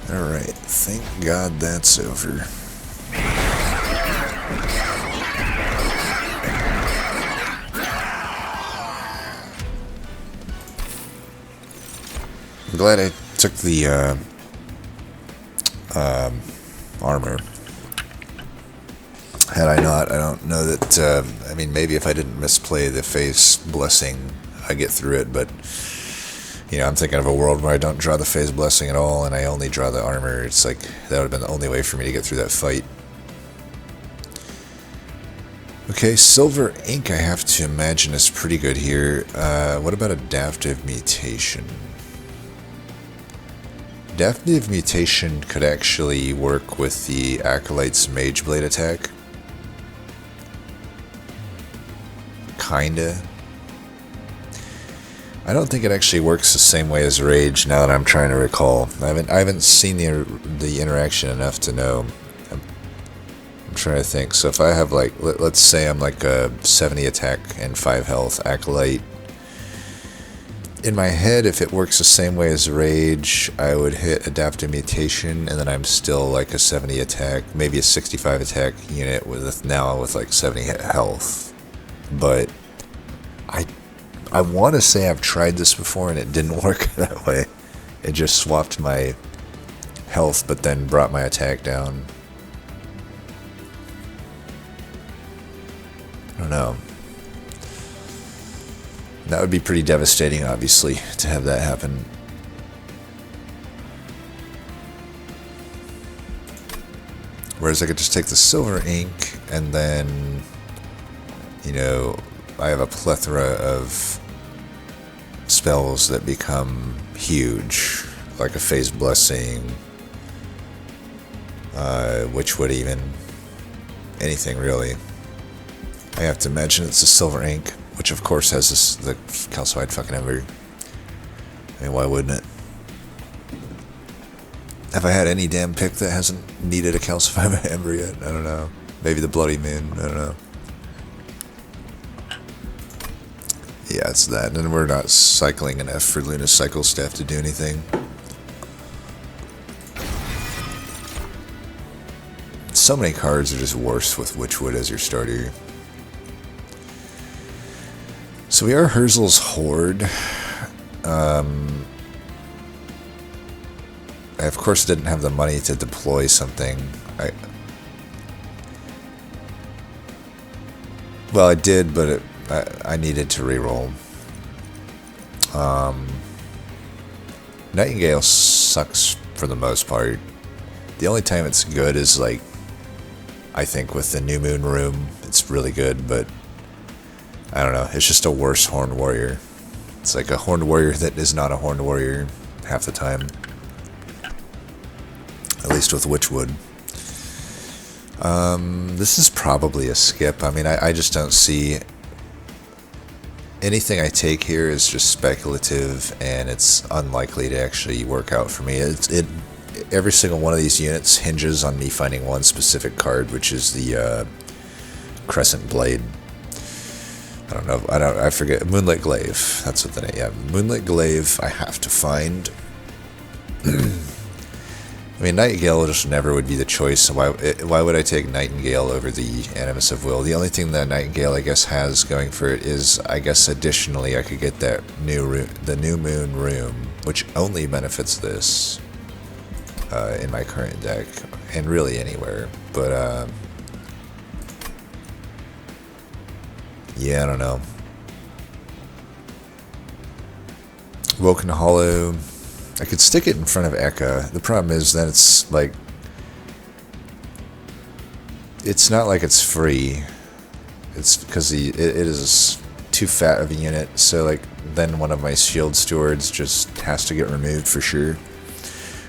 Alright, thank God that's over. I'm glad I took the armor. Had I not, I don't know that, I mean, maybe if I didn't misplay the phase blessing, I get through it, but you know, I'm thinking of a world where I don't draw the phase blessing at all and I only draw the armor. It's like, that would have been the only way for me to get through that fight. Okay, silver ink I have to imagine is pretty good here. What about adaptive mutation? Adaptive mutation could actually work with the Acolyte's Mage Blade attack. Kinda. I don't think it actually works the same way as Rage now that I'm trying to recall. I haven't seen the interaction enough to know. I'm trying to think. So if I have like, let's say I'm like a 70 attack and 5 health Acolyte. In my head, if it works the same way as Rage, I would hit Adaptive Mutation and then I'm still like a 70 attack, maybe a 65 attack unit with like 70 health. But I want to say I've tried this before and it didn't work that way. It just swapped my health, but then brought my attack down. I don't know. That would be pretty devastating, obviously, to have that happen. Whereas I could just take the silver ink and then, you know, I have a plethora of spells that become huge, like a phase blessing, Witchwood even, anything really. I have to imagine it's the silver ink, which of course has the calcified fucking ember. I mean, why wouldn't it? Have I had any damn pick that hasn't needed a calcified ember yet? I don't know. Maybe the Bloody Moon. I don't know. Yeah, it's that. And we're not cycling enough for Luna's cycle staff to do anything. So many cards are just worse with Witchwood as your starter. So we are Herzl's Horde. I of course didn't have the money to deploy something. Well, I did, but I needed to reroll. Nightingale sucks for the most part. The only time it's good is, like, I think with the New Moon Room, it's really good, but I don't know. It's just a worse Horned Warrior. It's like a Horned Warrior that is not a Horned Warrior half the time. At least with Witchwood. This is probably a skip. I mean, I just don't see... Anything I take here is just speculative, and it's unlikely to actually work out for me. Every single one of these units hinges on me finding one specific card, which is the Crescent Blade. I forget. Moonlit Glaive. That's what the name. Yeah, Moonlit Glaive. I have to find. I mean, Nightingale just never would be the choice. So why would I take Nightingale over the Animus of Will? The only thing that Nightingale, I guess, has going for it is, I guess, additionally, I could get that the New Moon Room, which only benefits this in my current deck, and really anywhere. But yeah, I don't know. Awoken Hollow. I could stick it in front of Ekka. The problem is that it's like... It's not like it's free. It's because it is too fat of a unit. So, like, then one of my Shield Stewards just has to get removed for sure.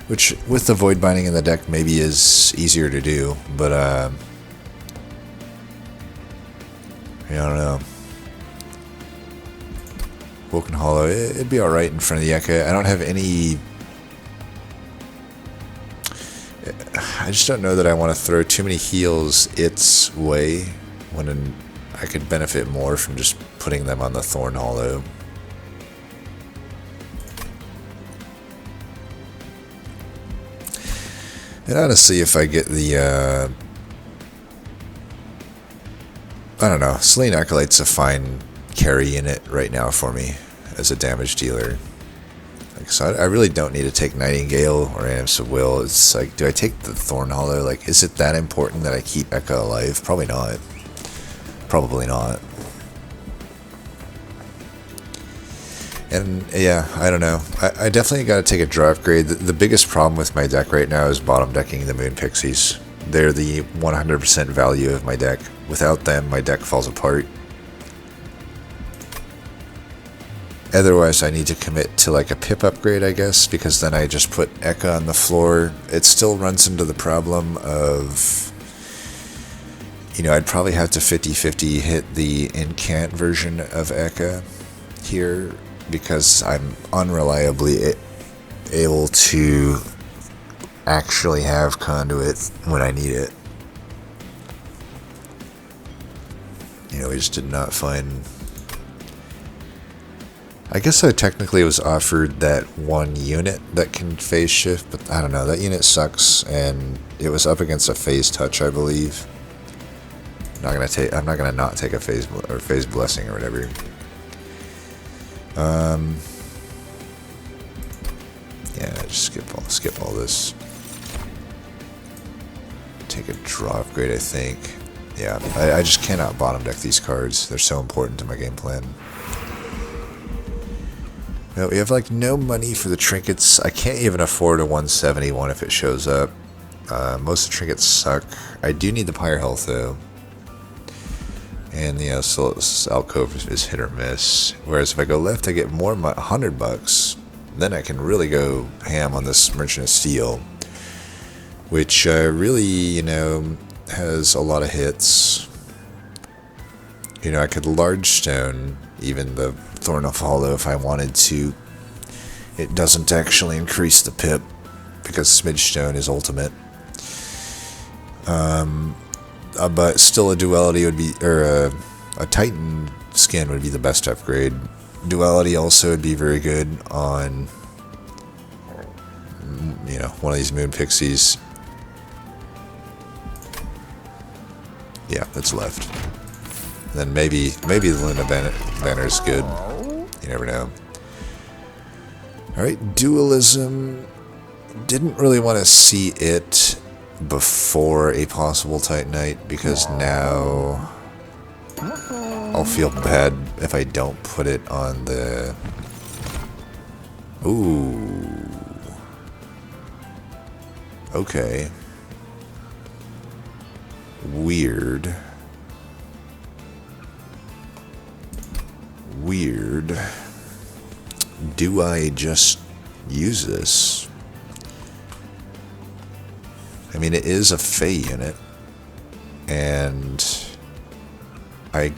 Which, with the Void Binding in the deck, maybe is easier to do. But, yeah, I don't know. Woken Hollow, it'd be alright in front of the Ekka. I don't have any... I just don't know that I want to throw too many heals its way when I could benefit more from just putting them on the Thorn Hollow. And honestly, if I get the... I don't know, Slain Acolyte's a fine carry unit right now for me as a damage dealer. Like, so I really don't need to take Nightingale or Animus of Will. It's like, do I take the Thorn Hollow? Like, is it that important that I keep Ekka alive? Probably not. Probably not. And yeah, I don't know. I definitely got to take a draw upgrade. The biggest problem with my deck right now is bottom decking the Moon Pixies. They're the 100% value of my deck. Without them, my deck falls apart. Otherwise, I need to commit to like a pip upgrade, I guess, because then I just put Ekka on the floor. It still runs into the problem of, you know, I'd probably have to 50-50 hit the incant version of Ekka here, because I'm unreliably able to actually have conduit when I need it. You know, we just did not find... I guess I technically was offered that one unit that can phase shift, but I don't know, that unit sucks, and it was up against a phase touch, I believe. I'm not gonna not take a phase blessing or whatever. Yeah, just skip all this. Take a draw upgrade, I think. Yeah, I just cannot bottom deck these cards. They're so important to my game plan. No, we have like no money for the trinkets. I can't even afford a 171 if it shows up. Most of the trinkets suck. I do need the Pyre Health though. And so Alcove is hit or miss. Whereas if I go left, I get more $100. Then I can really go ham on this Merchant of Steel, which really, has a lot of hits. I could large stone even the Thorn of Hollow if I wanted to. It doesn't actually increase the pip because Smidge Stone is ultimate. But still a duality would be, or a Titan skin would be the best upgrade. Duality also would be very good on, one of these Moon Pixies. Yeah, that's left. And then maybe the Luna banner is good. You never know. Alright, Dualism. Didn't really want to see it before a possible Titanite, because now I'll feel bad if I don't put it on the... Ooh. Okay. Weird. Do I just use this? I mean, it is a Fey unit, and I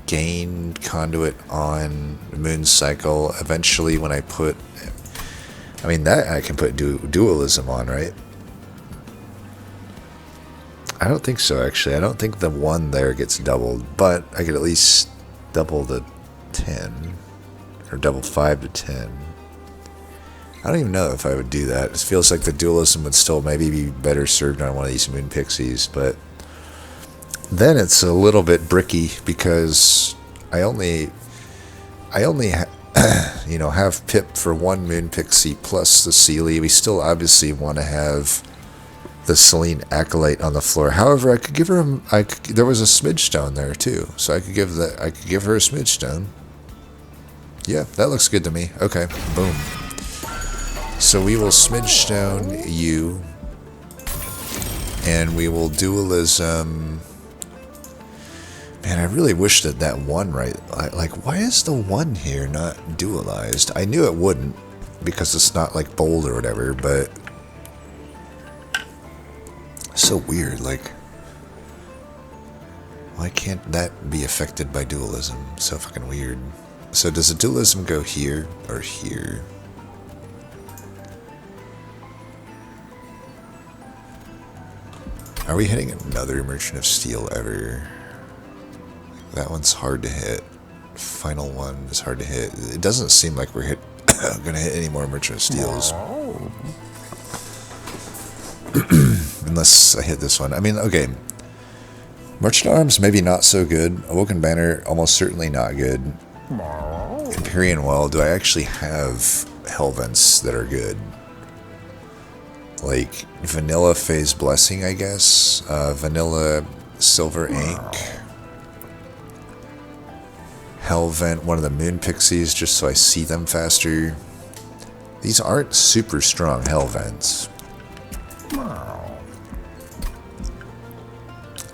gained Conduit on Moon Cycle. Eventually, when I put... I mean, that I can put Dualism on, right? I don't think so, actually. I don't think the 1 there gets doubled, but I could at least double the 10, or double 5 to 10. I don't even know if I would do that. It feels like the Dualism would still maybe be better served on one of these Moon Pixies, but then it's a little bit bricky because I only have Pip for 1 Moon Pixie plus the Seelie. We still obviously want to have the Selene Acolyte on the floor. However, I could give her there was a Smidge Stone there too, so I could give her a Smidge Stone. Yeah, that looks good to me. Okay, boom. So we will Smidge Stone you, and we will Dualism. Man, I really wish that 1 right, like, why is the 1 here not dualized? I knew it wouldn't because it's not like bold or whatever, but so weird. Like, why can't that be affected by dualism? So fucking weird. So does the dualism go here or here? Are we hitting another Merchant of Steel ever? That one's hard to hit. Final one is hard to hit. It doesn't seem like we're gonna hit any more Merchant of Steels. Unless I hit this one. I mean, okay. Merchant Arms, maybe not so good. Awoken Banner, almost certainly not good. Empyrean Well, do I actually have Hellvents that are good? Like, Vanilla Phase Blessing, I guess. Vanilla Silver Ink. Hellvent, one of the Moon Pixies, just so I see them faster. These aren't super strong Hellvents.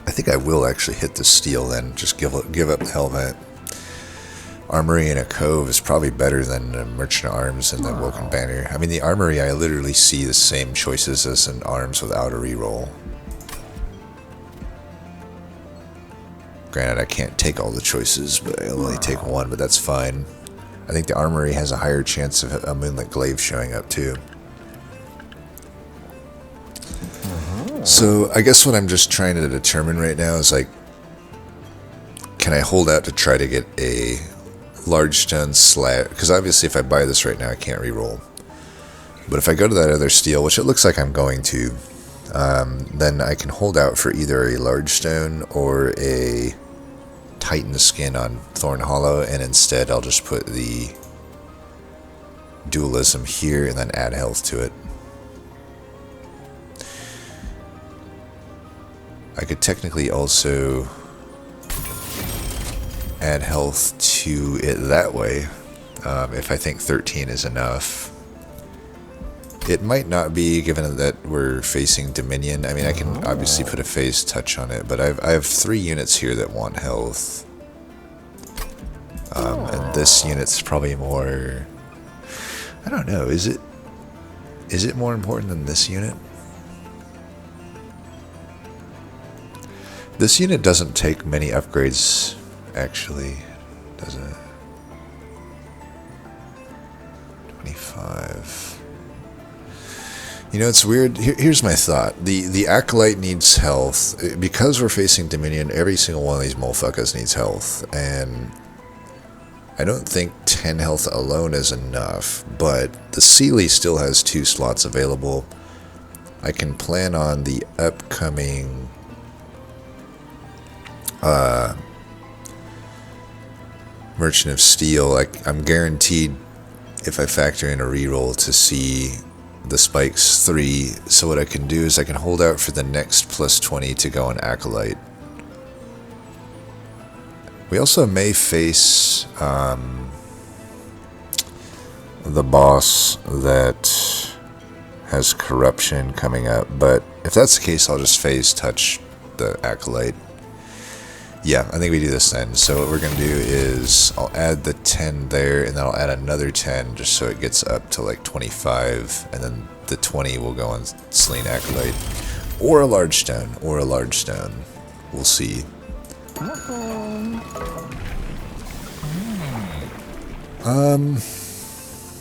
I think I will actually hit the steel then. Just give up the Hellvent. Armory in a Cove is probably better than a Merchant Arms and the Awoken Banner. I mean, the Armory, I literally see the same choices as an Arms without a reroll. Granted, I can't take all the choices, but I'll only take 1, but that's fine. I think the Armory has a higher chance of a Moonlit Glaive showing up too. So I guess what I'm just trying to determine right now is, like, can I hold out to try to get a large stone slab? Because obviously if I buy this right now, I can't reroll. But if I go to that other steel, which it looks like I'm going to, then I can hold out for either a large stone or a Titan skin on Thorn Hollow, and instead I'll just put the dualism here and then add health to it. I could technically also add health to it that way, if I think 13 is enough. It might not be, given that we're facing Dominion. I mean, I can obviously put a phase touch on it, but I have 3 units here that want health. And this unit's probably more... I don't know, is it more important than this unit? This unit doesn't take many upgrades, actually, does it? 25. You know, it's weird. Here's my thought. The Acolyte needs health. Because we're facing Dominion, every single one of these motherfuckers needs health. And I don't think 10 health alone is enough. But the Sealy still has 2 slots available. I can plan on the upcoming... Merchant of Steel. I'm guaranteed, if I factor in a reroll, to see the spikes 3. So what I can do is I can hold out for the next plus 20 to go on Acolyte. We also may face the boss that has corruption coming up, but if that's the case, I'll just phase touch the Acolyte. Yeah, I think we do this then. So what we're going to do is I'll add the 10 there, and then I'll add another 10 just so it gets up to like 25, and then the 20 will go on Slain Acolyte. Or a large stone, or a large stone. We'll see.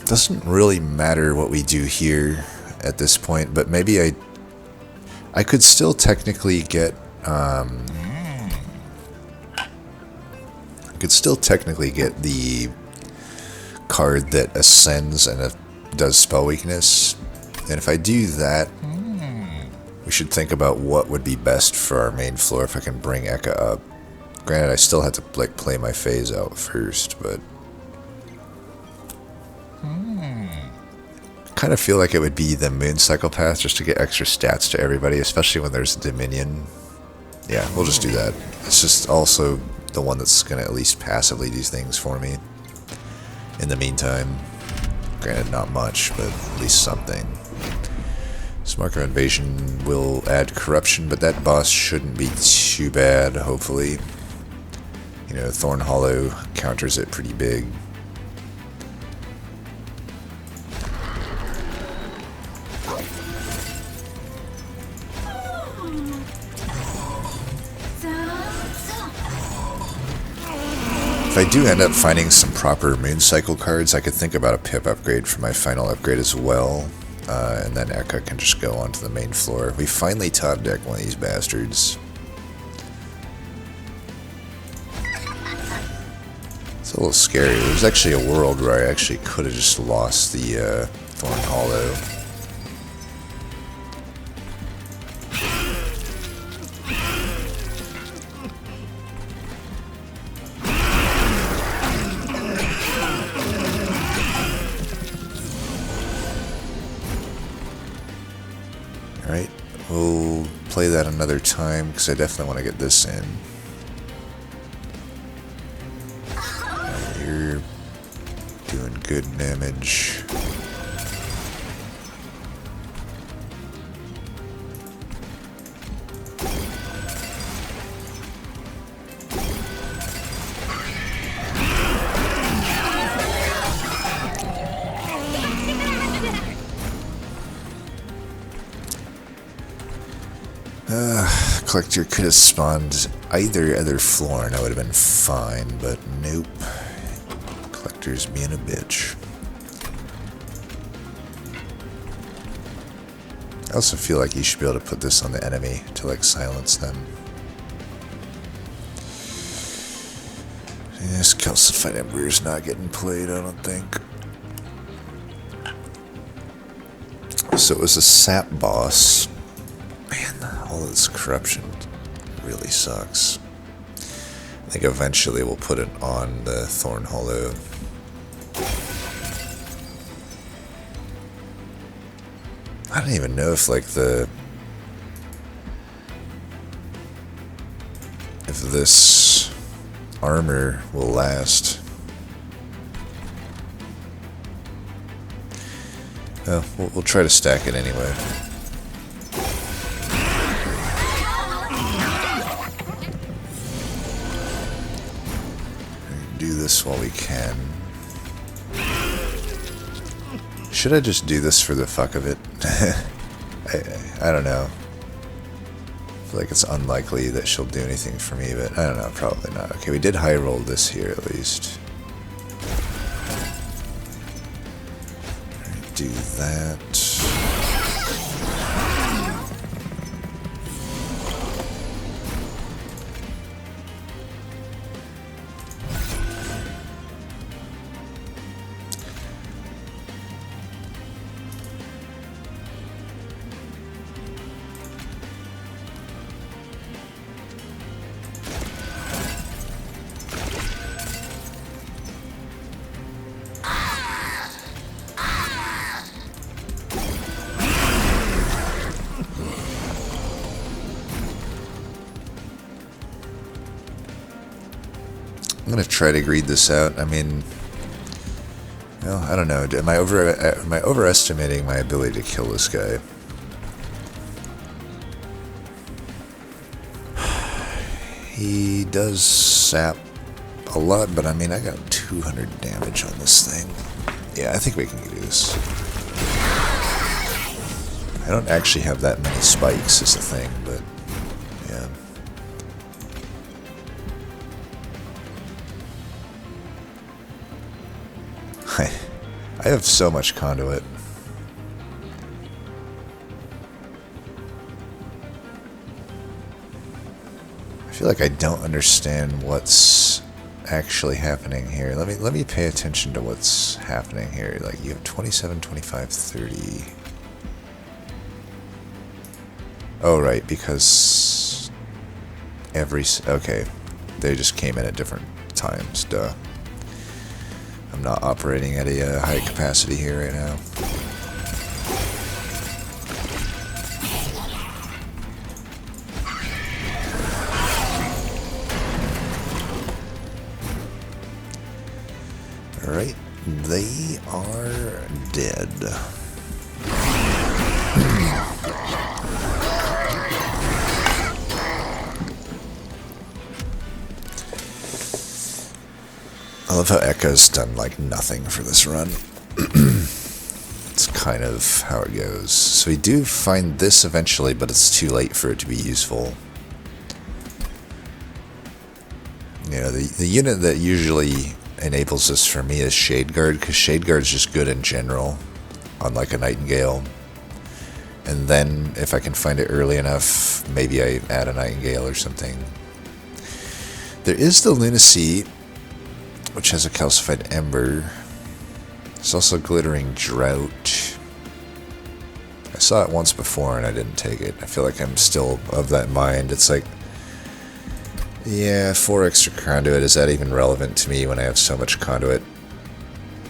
Doesn't really matter what we do here at this point, but maybe I could still technically get the card that ascends and does spell weakness. And if I do that, we should think about what would be best for our main floor if I can bring Ekka up. Granted, I still had to play my phase out first, but kind of feel like it would be the moon cycle path just to get extra stats to everybody, especially when there's a Dominion. Yeah, we'll just do that. It's just also the one that's going to at least passively do things for me in the meantime. Granted, not much, but at least something. Marker of Invasion will add corruption, but that boss shouldn't be too bad, hopefully. You know, Thorn Hollow counters it pretty big. If I do end up finding some proper moon cycle cards, I could think about a pip upgrade for my final upgrade as well. And then Ekka can just go onto the main floor. We finally top deck one of these bastards. It's a little scary. There's actually a world where I actually could have just lost the Thorn Hollow. Alright, we'll play that another time, because I definitely want to get this in. You're doing good damage. Collector could have spawned either other floor and I would have been fine, but nope. Collector's being a bitch. I also feel like you should be able to put this on the enemy to like silence them. This Calcified Ember is not getting played, I don't think. So it was a sap boss. Man, all this corruption really sucks. I think eventually we'll put it on the Thorn Hollow. I don't even know if, like, if this armor will last. Oh, we'll try to stack it anyway. Do this while we can. Should I just do this for the fuck of it? I don't know. I feel like it's unlikely that she'll do anything for me, but I don't know, probably not. Okay, we did high roll this here at least. Do that. I'm gonna try to read this out. I mean, well, I don't know. Am I overestimating my ability to kill this guy? He does sap a lot, but I mean, I got 200 damage on this thing. Yeah, I think we can do this. I don't actually have that many spikes, is the thing, but yeah. I have so much conduit. I feel like I don't understand what's actually happening here. Let me pay attention to what's happening here. Like, you have 27, 25, 30. Oh, right, because okay, they just came in at different times, duh. I'm not operating at a high capacity here right now. Alright, they are dead. I love how Ekka's done, like, nothing for this run. It's kind of how it goes. So we do find this eventually, but it's too late for it to be useful. You know, the unit that usually enables this for me is Shade Guard, because Shade Guard is just good in general, unlike a Nightingale. And then, if I can find it early enough, maybe I add a Nightingale or something. There is the Lunacy, which has a calcified ember. There's also glittering drought. I saw it once before and I didn't take it. I feel like I'm still of that mind. It's like, yeah, 4 extra conduit, is that even relevant to me when I have so much conduit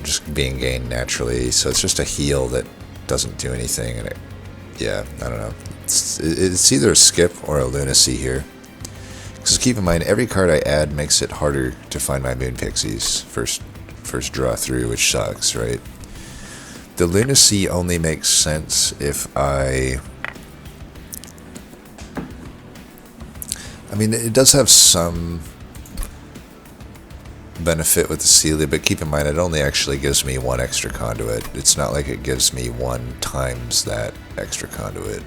just being gained naturally? So it's just a heal that doesn't do anything, and yeah, I don't know. It's either a skip or a lunacy here. Because keep in mind, every card I add makes it harder to find my Moon Pixies first draw through, which sucks, right? The lunacy only makes sense if I mean, it does have some benefit with the Celia, but keep in mind, it only actually gives me 1 extra conduit. It's not like it gives me 1 times that extra conduit.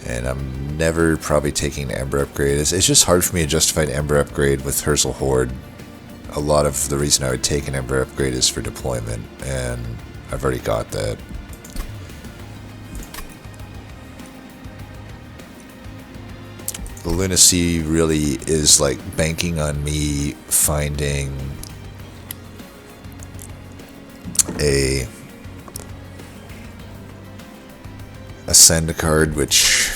And I'm never probably taking an Ember Upgrade. It's just hard for me to justify an Ember Upgrade with Herzl Horde. A lot of the reason I would take an Ember Upgrade is for deployment, and I've already got that. The lunacy really is like banking on me finding a Ascend card, which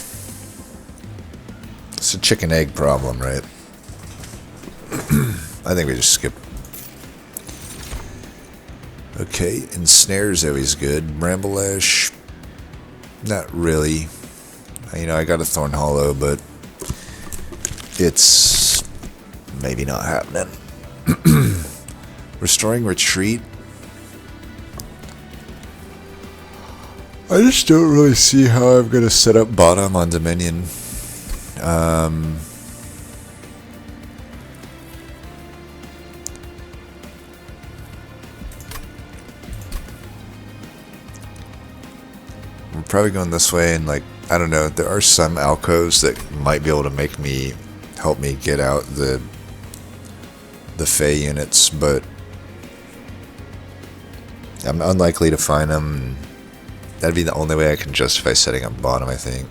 it's a chicken egg problem, right? I think we just skip. Okay, Ensnare is always good. Bramble Ash. Not really. You know, I got a Thorn Hollow, but it's maybe not happening. Restoring Retreat. I just don't really see how I'm going to set up bottom on Dominion. We're probably going this way, and like, I don't know, there are some alcoves that might be able to help me get out the Fey units, but I'm unlikely to find them. That'd be the only way I can justify setting up bottom, I think.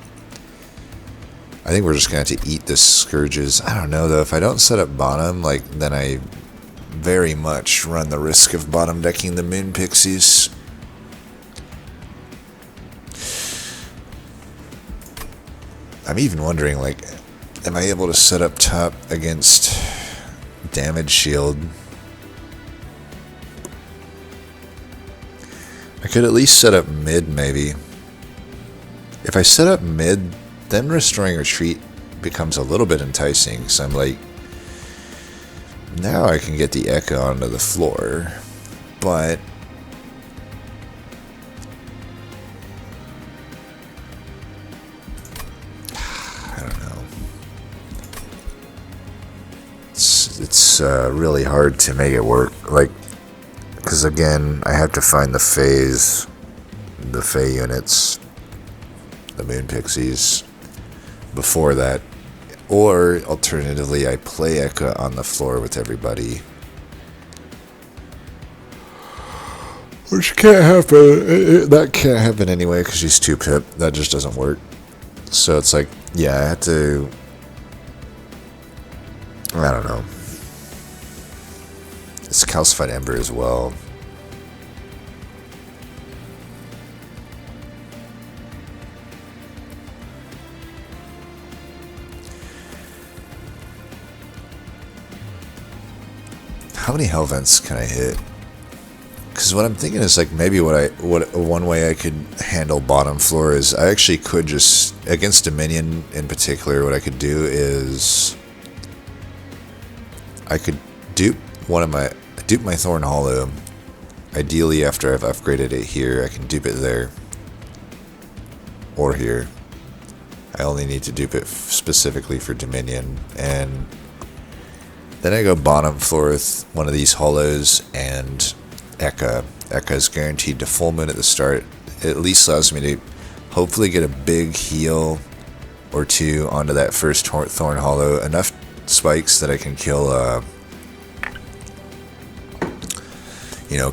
I think we're just going to have to eat the scourges. I don't know, though. If I don't set up bottom, like, then I very much run the risk of bottom decking the Moon Pixies. I'm even wondering, like, am I able to set up top against damage shield? I could at least set up mid, maybe. If I set up mid, then Restoring Retreat becomes a little bit enticing. So I'm like, now I can get the Ekka onto the floor. But I don't know. It's really hard to make it work. Like, because again, I have to find the Fey units, the Moon Pixies, before that. Or, alternatively, I play Ekka on the floor with everybody. Which can't happen. That can't happen anyway, because she's 2-pip. That just doesn't work. So it's like, yeah, I have to... I don't know. It's Calcified Ember as well. How many Hell Vents can I hit? Because what I'm thinking is, like, maybe one way I could handle bottom floor is I actually could just, against Dominion in particular, what I could do is I could dupe my Thorn Hollow. Ideally, after I've upgraded it here, I can dupe it there. Or here. I only need to dupe it specifically for Dominion. And then I go bottom floor with one of these hollows and Ekka. Ekka is guaranteed to full moon at the start. It at least allows me to hopefully get a big heal or two onto that first Thorn Hollow. Enough spikes that I can kill...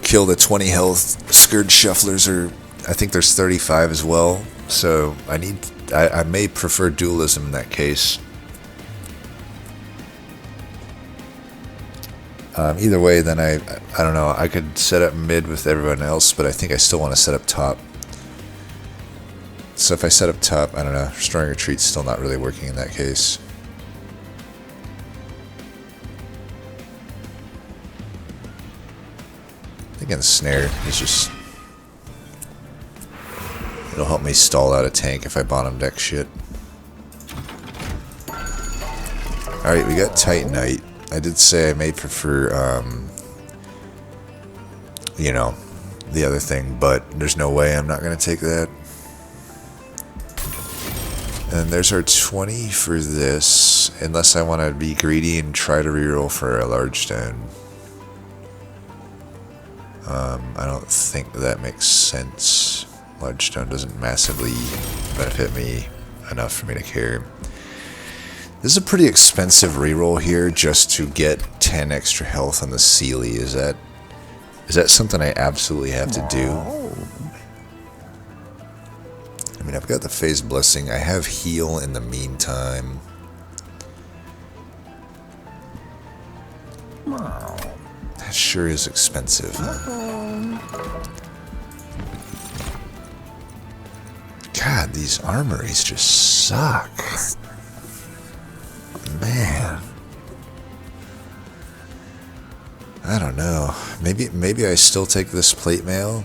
kill the 20 health Scourge Shufflers, or I think there's 35 as well. So I may prefer dualism in that case. Either way, then I don't know. I could set up mid with everyone else, but I think I still want to set up top. So if I set up top, I don't know. Restoring Retreat's still not really working in that case. Again, Snare is just... it'll help me stall out a tank if I bottom deck shit. Alright, we got Titanite. I did say I may prefer, the other thing, but there's no way I'm not going to take that. And there's our 20 for this, unless I want to be greedy and try to reroll for a large stone. I don't think that makes sense. Large stone doesn't massively benefit me enough for me to care. This is a pretty expensive reroll here just to get 10 extra health on the Sealy. Is that something I absolutely have to do? I mean, I've got the Phase Blessing. I have heal in the meantime. That sure is expensive, huh? God, these armories just suck. Man. I don't know. Maybe I still take this plate mail.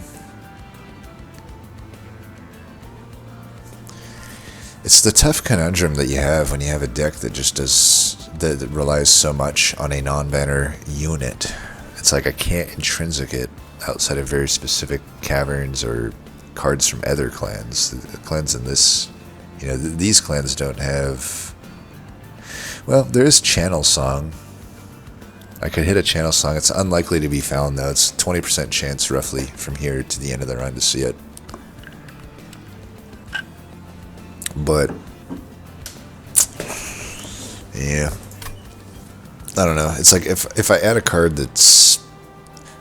It's the tough conundrum that you have when you have a deck that just that relies so much on a non-banner unit. It's like I can't intrinsic it outside of very specific caverns or cards from other clans. The clans in this, these clans don't have. Well, there is Channel Song. I could hit a Channel Song. It's unlikely to be found though. It's 20% chance roughly from here to the end of the run to see it. But yeah, I don't know. It's like if I add a card that's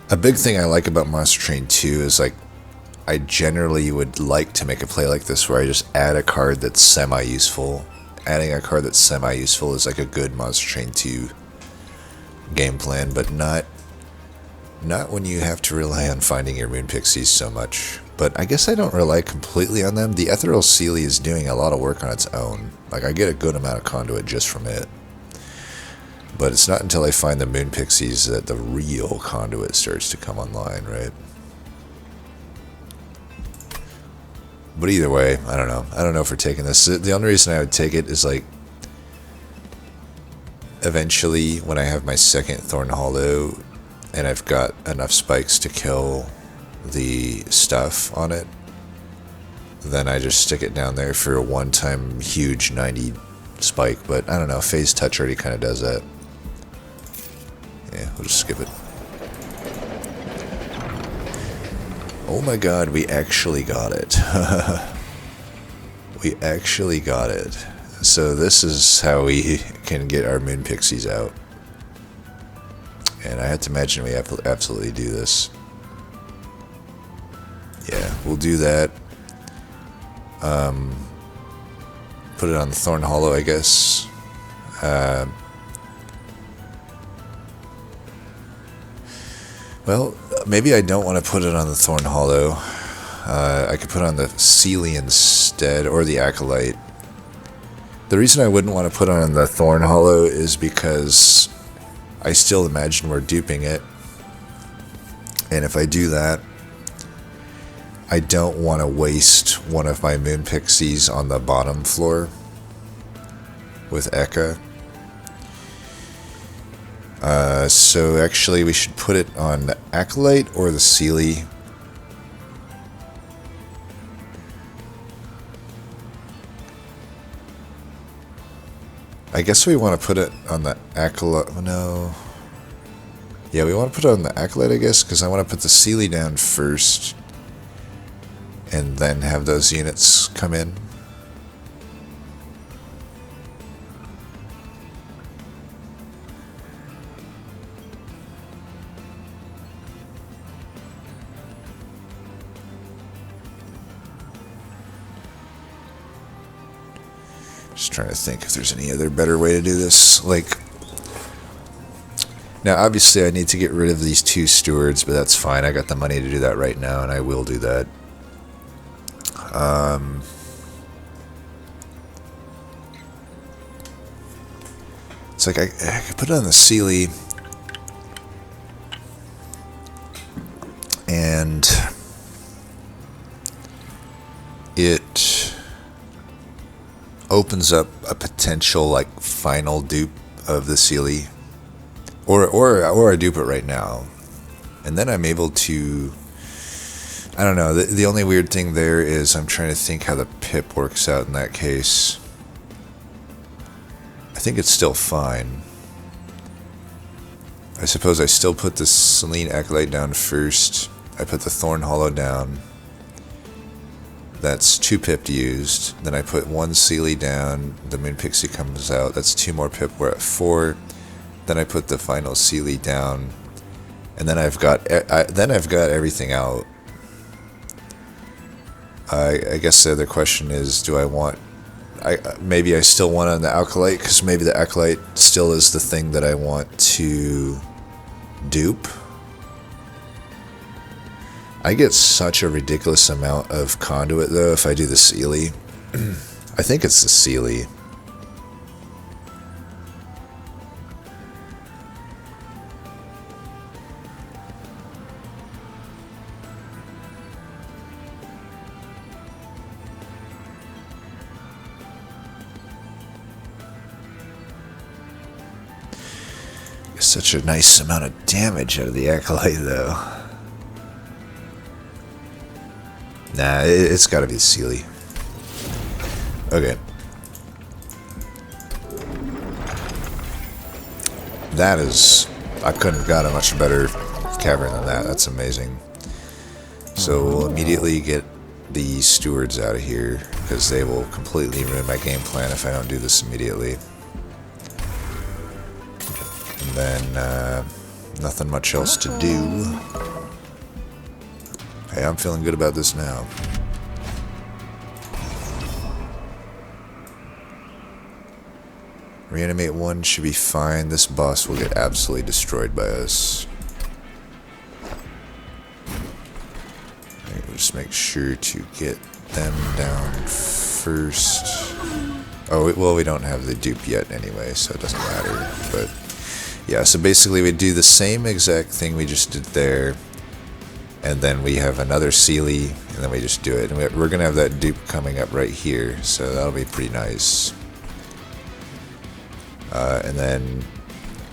a big thing I like about Monster Train 2 is like I generally would like to make a play like this where I just add a card that's semi-useful. Adding a card that's semi-useful is like a good Monster Train 2 game plan, but not when you have to rely on finding your Moon Pixies so much. But I guess I don't rely completely on them. The Ethereal Sealy is doing a lot of work on its own. Like, I get a good amount of conduit just from it. But it's not until I find the Moon Pixies that the real conduit starts to come online, right? But either way, I don't know. I don't know if we're taking this. The only reason I would take it is, like, eventually, when I have my second Thorn Hollow, and I've got enough spikes to kill the stuff on it, then I just stick it down there for a one-time huge 90 spike. But I don't know, Phase Touch already kind of does that. Yeah, we'll just skip it. Oh my god, we actually got it. We actually got it. So this is how we can get our Moon Pixies out. And I have to imagine we have to absolutely do this. Yeah, we'll do that. Put it on the Thorn Hollow, I guess. Well, maybe I don't want to put it on the Thorn Hollow. I could put it on the Sealy instead, or the Acolyte. The reason I wouldn't want to put on the Thorn Hollow is because I still imagine we're duping it. And if I do that, I don't want to waste one of my Moon Pixies on the bottom floor with Ekka. So actually we should put it on the Acolyte or the Sealy. I guess we want to put it on the Acolyte. No. Yeah, we want to put it on the Acolyte, I guess, because I want to put the Sealy down first and then have those units come in. Just trying to think if there's any other better way to do this. Like, now obviously I need to get rid of these two stewards, but that's fine. I got the money to do that right now, and I will do that. It's like I could put it on the Sealy, and it opens up a potential like final dupe of the Sealy, or I dupe it right now, and then I'm able to. I don't know. The only weird thing there is I'm trying to think how the pip works out in that case. I think it's still fine. I suppose I still put the Selene Acolyte down first. I put the Thorn Hollow down. That's 2 pip used. Then I put 1 Sealy down. The Moon Pixie comes out. That's 2 more pip. We're at 4. Then I put the final Sealy down. And then I've got everything out. I guess the other question is, do I want... maybe I still want on the Acolyte, because maybe the Acolyte still is the thing that I want to dupe. I get such a ridiculous amount of conduit, though, if I do the Sealy. I think it's the Sealy. Such a nice amount of damage out of the Acolyte, though. Nah, it's gotta be Sealy. Okay. That is... I couldn't have got a much better cavern than that. That's amazing. So we'll immediately get the stewards out of here, because they will completely ruin my game plan if I don't do this immediately. And then, nothing much else to do. Hey, I'm feeling good about this now. Reanimate 1 should be fine. This boss will get absolutely destroyed by us. We'll just make sure to get them down first. Oh, well, we don't have the dupe yet anyway, so it doesn't matter. But yeah, so basically we do the same exact thing we just did there. And then we have another Sealy, and then we just do it. And we're going to have that dupe coming up right here, so that'll be pretty nice. And then,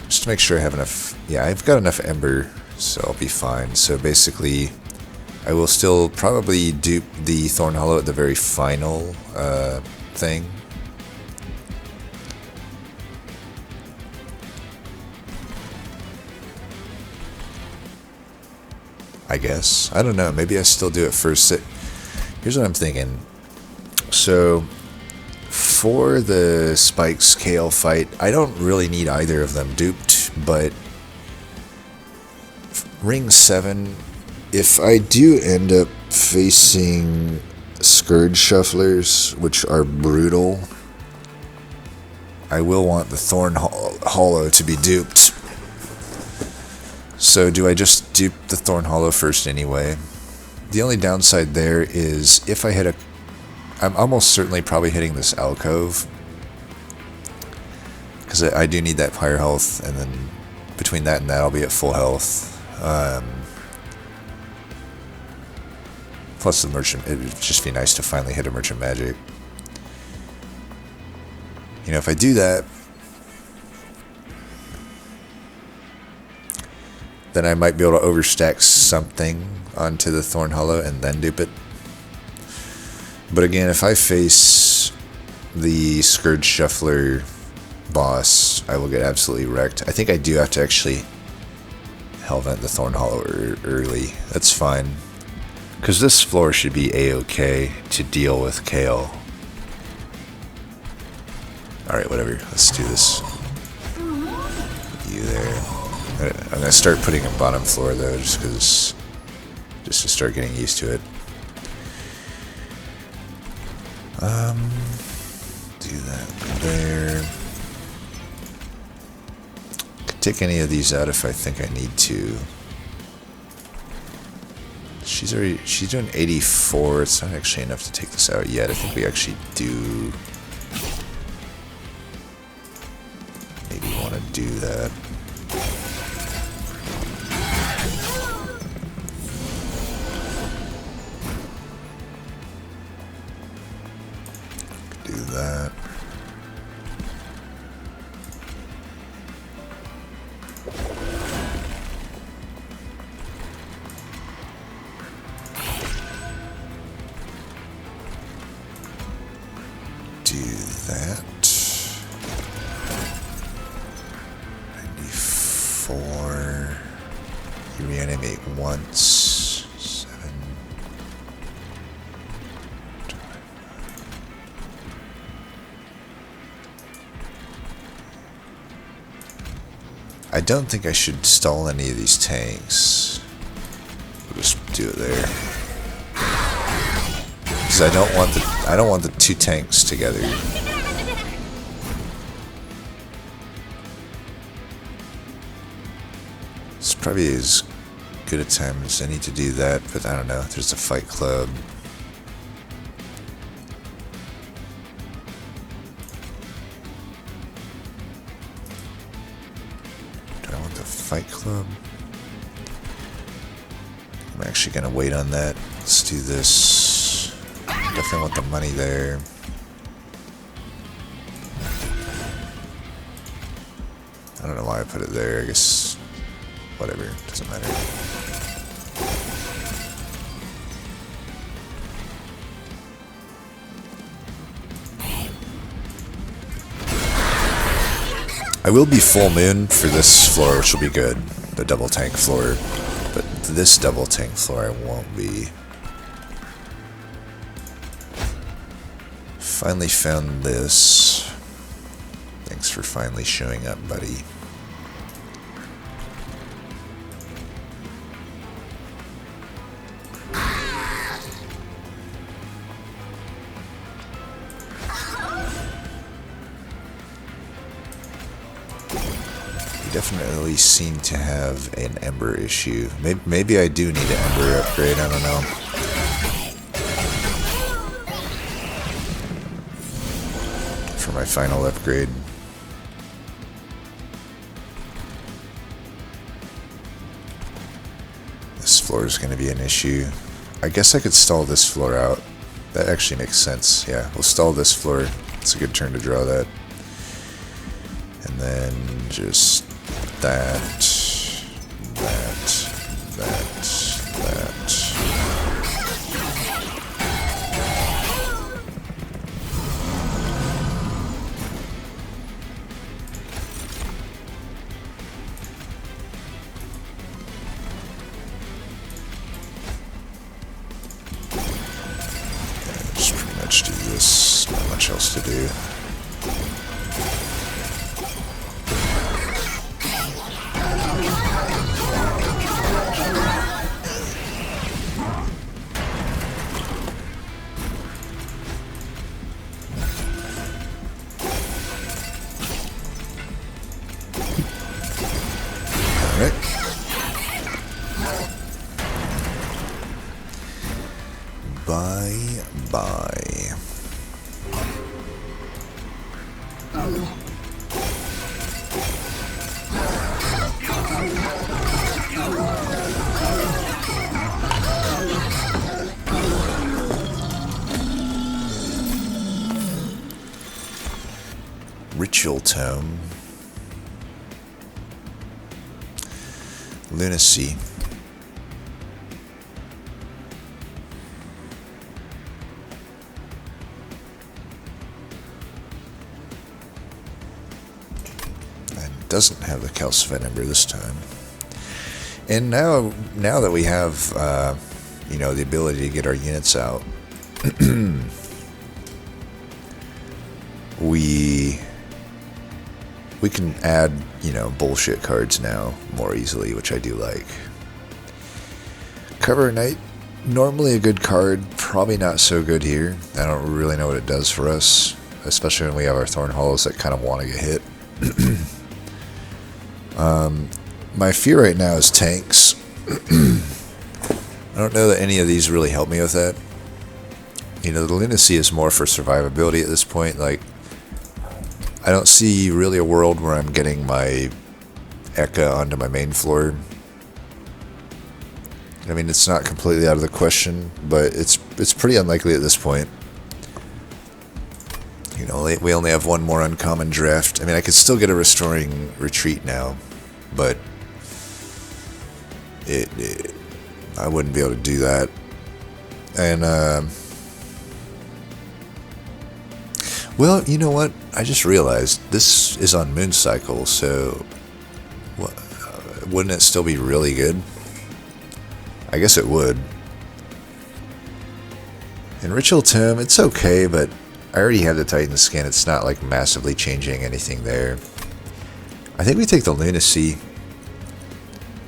just to make sure I have enough... Yeah, I've got enough Ember, so I'll be fine. So basically, I will still probably dupe the Thorn Hollow at the very final thing. I guess. I don't know. Maybe I still do it first. Here's what I'm thinking. So, for the Spikes Kale fight, I don't really need either of them duped, but Ring 7, if I do end up facing Scourge Shufflers, which are brutal, I will want the Thorn Hollow to be duped. So do I just dupe the Thorn Hollow first anyway? The only downside there is if I hit a... I'm almost certainly probably hitting this alcove, because I do need that fire health, and then between that and that I'll be at full health. Plus the merchant, it would just be nice to finally hit a merchant magic. You know, if I do that, then I might be able to overstack something onto the Thorn Hollow and then dupe it. But again, if I face the Scourge Shuffler boss, I will get absolutely wrecked. I think I do have to actually Hellvent the Thorn Hollow early. That's fine. Because this floor should be A-okay to deal with Kale. Alright, whatever. Let's do this. You there. I'm going to start putting a bottom floor though, just to start getting used to it. Do that there. Could take any of these out if I think I need to. She's doing 84. It's not actually enough to take this out yet. I think we actually do maybe want to do that. Do that. Do that. 94. You reanimate once. 7. I don't think I should stall any of these tanks. We'll just do it there. Because I don't want the two tanks together. It's probably as good a time as any to do that, but I don't know. There's a fight club. Do I want the fight club? I'm actually gonna wait on that. Let's do this. Definitely want the money there. I don't know why I put it there. I guess whatever, doesn't matter. I will be full moon for this floor, which will be good. The double tank floor. But this double tank floor I won't be. Finally found this. Thanks for finally showing up, buddy. Definitely seem to have an ember issue. Maybe I do need an ember upgrade, I don't know. For my final upgrade. This floor is going to be an issue. I guess I could stall this floor out. That actually makes sense. Yeah, we'll stall this floor. It's a good turn to draw that. And then just that. Just pretty much do this. Not much else to do. Bye. Ritual Tome. Lunacy. Doesn't have the calcified ember this time. And now that we have, you know, the ability to get our units out, we can add, you know, bullshit cards now more easily, which I do like. Cover Knight, normally a good card, probably not so good here. I don't really know what it does for us, especially when we have our Thorn Hollows that kind of want to get hit. My fear right now is tanks. I don't know that any of these really help me with that. You know, the Lunacy is more for survivability at this point. Like, I don't see really a world where I'm getting my Ekka onto my main floor. I mean, it's not completely out of the question, but it's pretty unlikely at this point. You know, we only have one more uncommon draft. I mean, I could still get a Restoring Retreat now, but I wouldn't be able to do that. And, well, you know what? I just realized this is on Moon Cycle, so wouldn't it still be really good? I guess it would. In Ritual Tome, it's okay, but I already have the Titan skin. It's not like massively changing anything there. I think we take the Lunacy.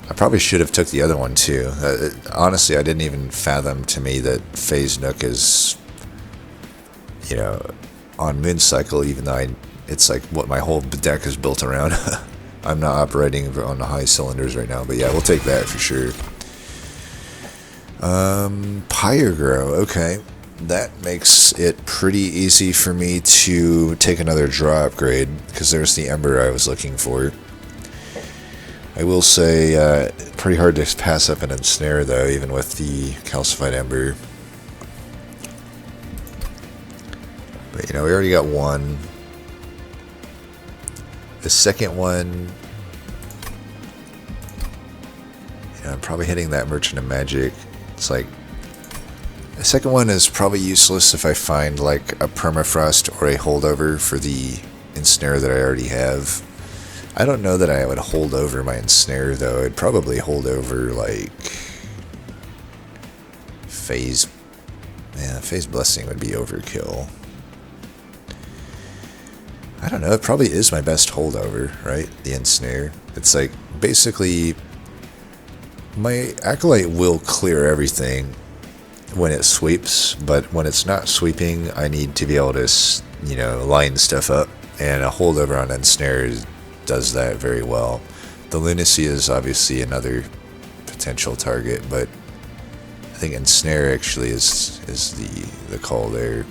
I probably should have took the other one too. Honestly, I didn't even fathom to me that Phase Nook is, you know, on Moon Cycle, even though it's like what my whole deck is built around. I'm not operating on the high cylinders right now, but yeah, we'll take that for sure. Pyrogrow, okay. That makes it pretty easy for me to take another draw upgrade, because there's the Ember I was looking for. I will say, pretty hard to pass up an Ensnare though, even with the Calcified Ember. But you know, we already got one. The second one, I'm probably hitting that Merchant of Magic. It's like, the second one is probably useless if I find like a permafrost or a holdover for the ensnare that I already have. I don't know that I would hold over my ensnare though. I'd probably hold over like phase. Yeah, phase blessing would be overkill. I don't know. It probably is my best holdover, right? The ensnare. It's like basically my acolyte will clear everything when it sweeps, but when it's not sweeping, I need to be able to, you know, line stuff up, and a holdover on ensnare does that very well. The lunacy is obviously another potential target, but I think ensnare actually is the call there.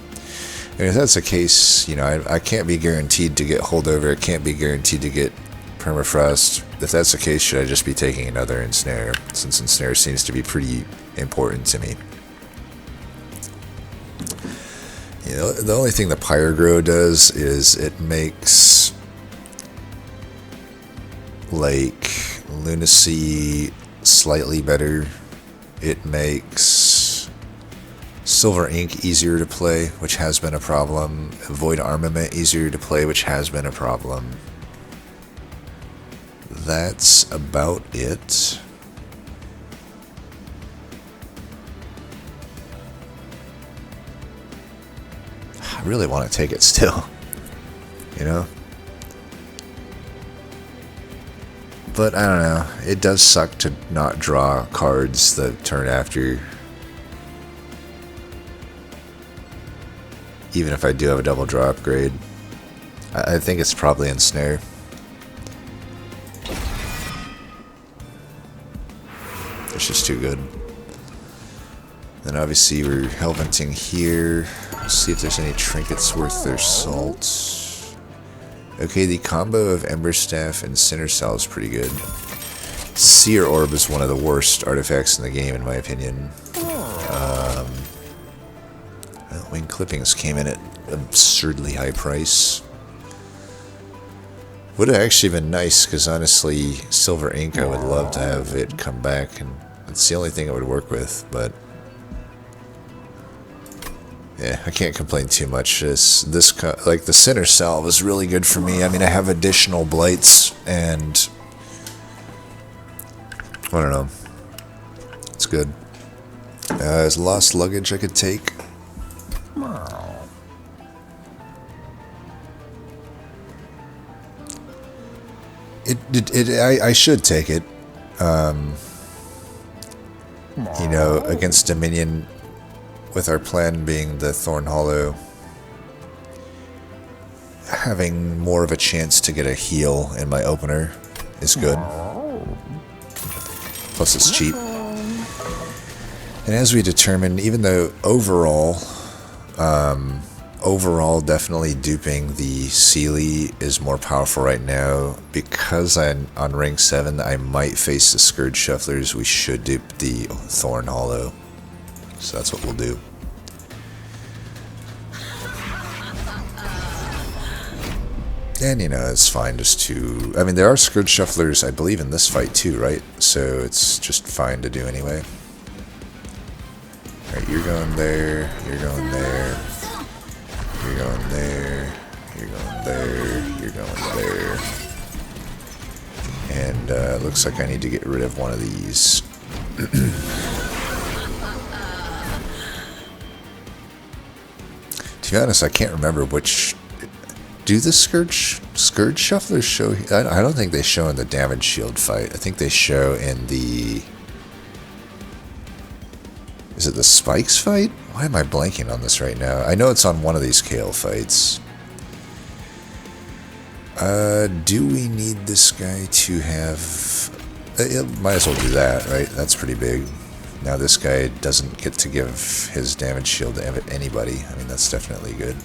And if that's the case, you know, I can't be guaranteed to get holdover. I can't be guaranteed to get permafrost. If that's the case, should I just be taking another ensnare, since ensnare seems to be pretty important to me. You know, the only thing the Pyrogrow does is it makes like lunacy slightly better. It makes Silver Ink easier to play, which has been a problem. Void Armament easier to play, which has been a problem. That's about it. I really want to take it still, you know? But I don't know. It does suck to not draw cards the turn after. Even if I do have a double draw upgrade. I think it's probably ensnare. It's just too good. Then obviously we're hellventing here. Let's see if there's any trinkets worth their salt. Okay, the combo of Ember Staff and Sinner Salve is pretty good. Seer Orb is one of the worst artifacts in the game, in my opinion. Wing Clippings came in at absurdly high price. Would have actually been nice, because honestly, Silver Ink, I would love to have it come back, and it's the only thing it would work with, but yeah, I can't complain too much. Like the Sinner Salve is really good for me. I mean, I have additional blights, and I don't know. It's good. There's lost luggage I could take. I should take it. You know, against Dominion, with our plan being the Thorn Hollow, having more of a chance to get a heal in my opener is good. Plus it's cheap. And as we determined, even though overall definitely duping the Sealy is more powerful right now, because I'm on rank 7, I might face the Scourge Shufflers. We should dupe the Thorn Hollow. So that's what we'll do. And, you know, it's fine just to... I mean, there are Scourge Shufflers, I believe, in this fight too, right? So it's just fine to do anyway. Alright, you're going there, you're going there, you're going there, you're going there, you're going there. And it looks like I need to get rid of one of these. To be honest, I can't remember which... Do the Scourge Shufflers show... I don't think they show in the Damage Shield fight. I think they show in the... Is it the Spikes fight? Why am I blanking on this right now? I know it's on one of these Kale fights. Do we need this guy to have... might as well do that, right? That's pretty big. Now this guy doesn't get to give his damage shield to anybody. I mean, that's definitely good.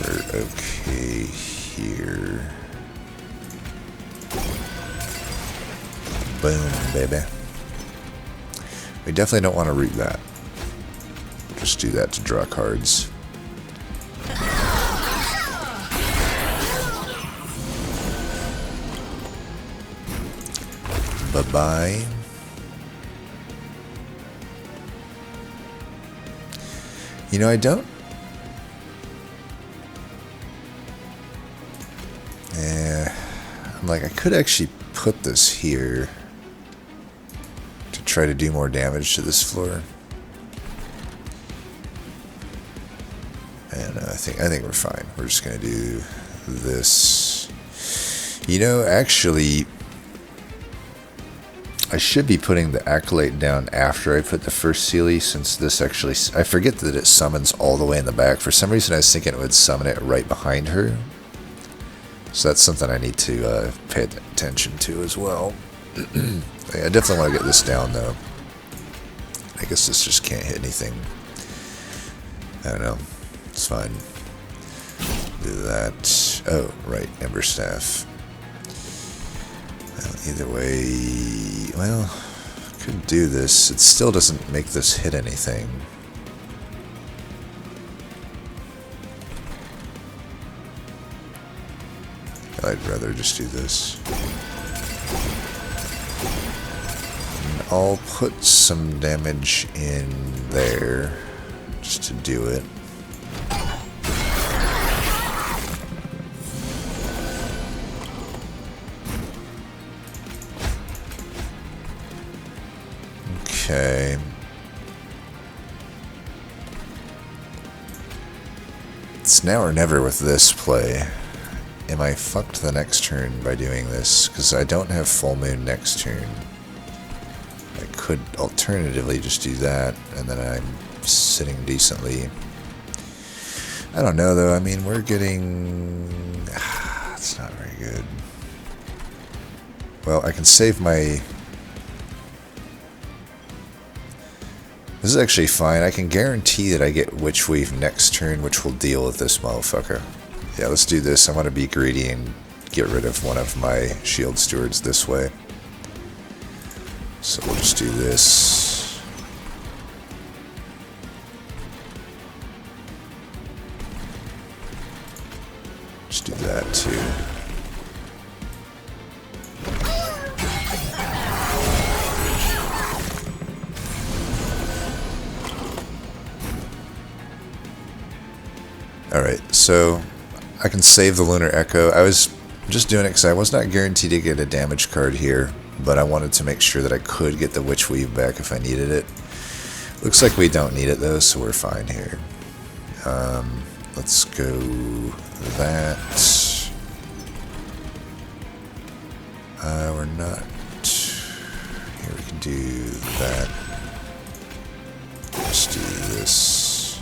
We're okay here. Boom, baby. We definitely don't want to root that. Just do that to draw cards. Bye-bye. You know, I don't... I'm like, I could actually put this here to try to do more damage to this floor. And I think we're fine. We're just gonna do this. You know, actually, I should be putting the Acolyte down after I put the first Seelie, since this actually... I forget that it summons all the way in the back. For some reason, I was thinking it would summon it right behind her. So that's something I need to pay attention to as well. I definitely want to get this down, though. I guess this just can't hit anything. I don't know. It's fine. Do that. Oh, right. Ember Staff. Well, either way... Well, could do this. It still doesn't make this hit anything. I'd rather just do this. And I'll put some damage in there just to do it. Okay. It's now or never with this play. Am I fucked the next turn by doing this? Because I don't have full moon next turn. I could alternatively just do that, and then I'm sitting decently. I don't know, though. I mean, we're getting... It's not very good. Well, I can save my... This is actually fine. I can guarantee that I get Witch Weave next turn, which will deal with this motherfucker. Yeah, let's do this. I want to be greedy and get rid of one of my shield stewards this way. So we'll just do this. Just do that too. Alright, so I can save the Lunar Echo. I was just doing it because I was not guaranteed to get a damage card here, but I wanted to make sure that I could get the Witch Weave back if I needed it. Looks like we don't need it though, so we're fine here. Let's go that. We're not... Here, we can do that. Let's do this.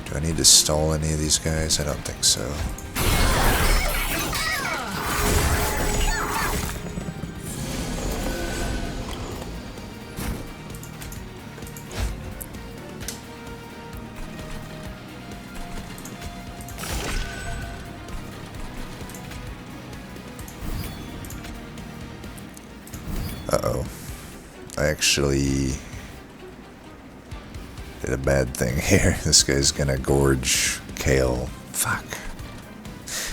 Do I need to stall any of these guys? I don't think so. Uh-oh. I actually... did a bad thing here. This guy's gonna gorge Kale. Fuck.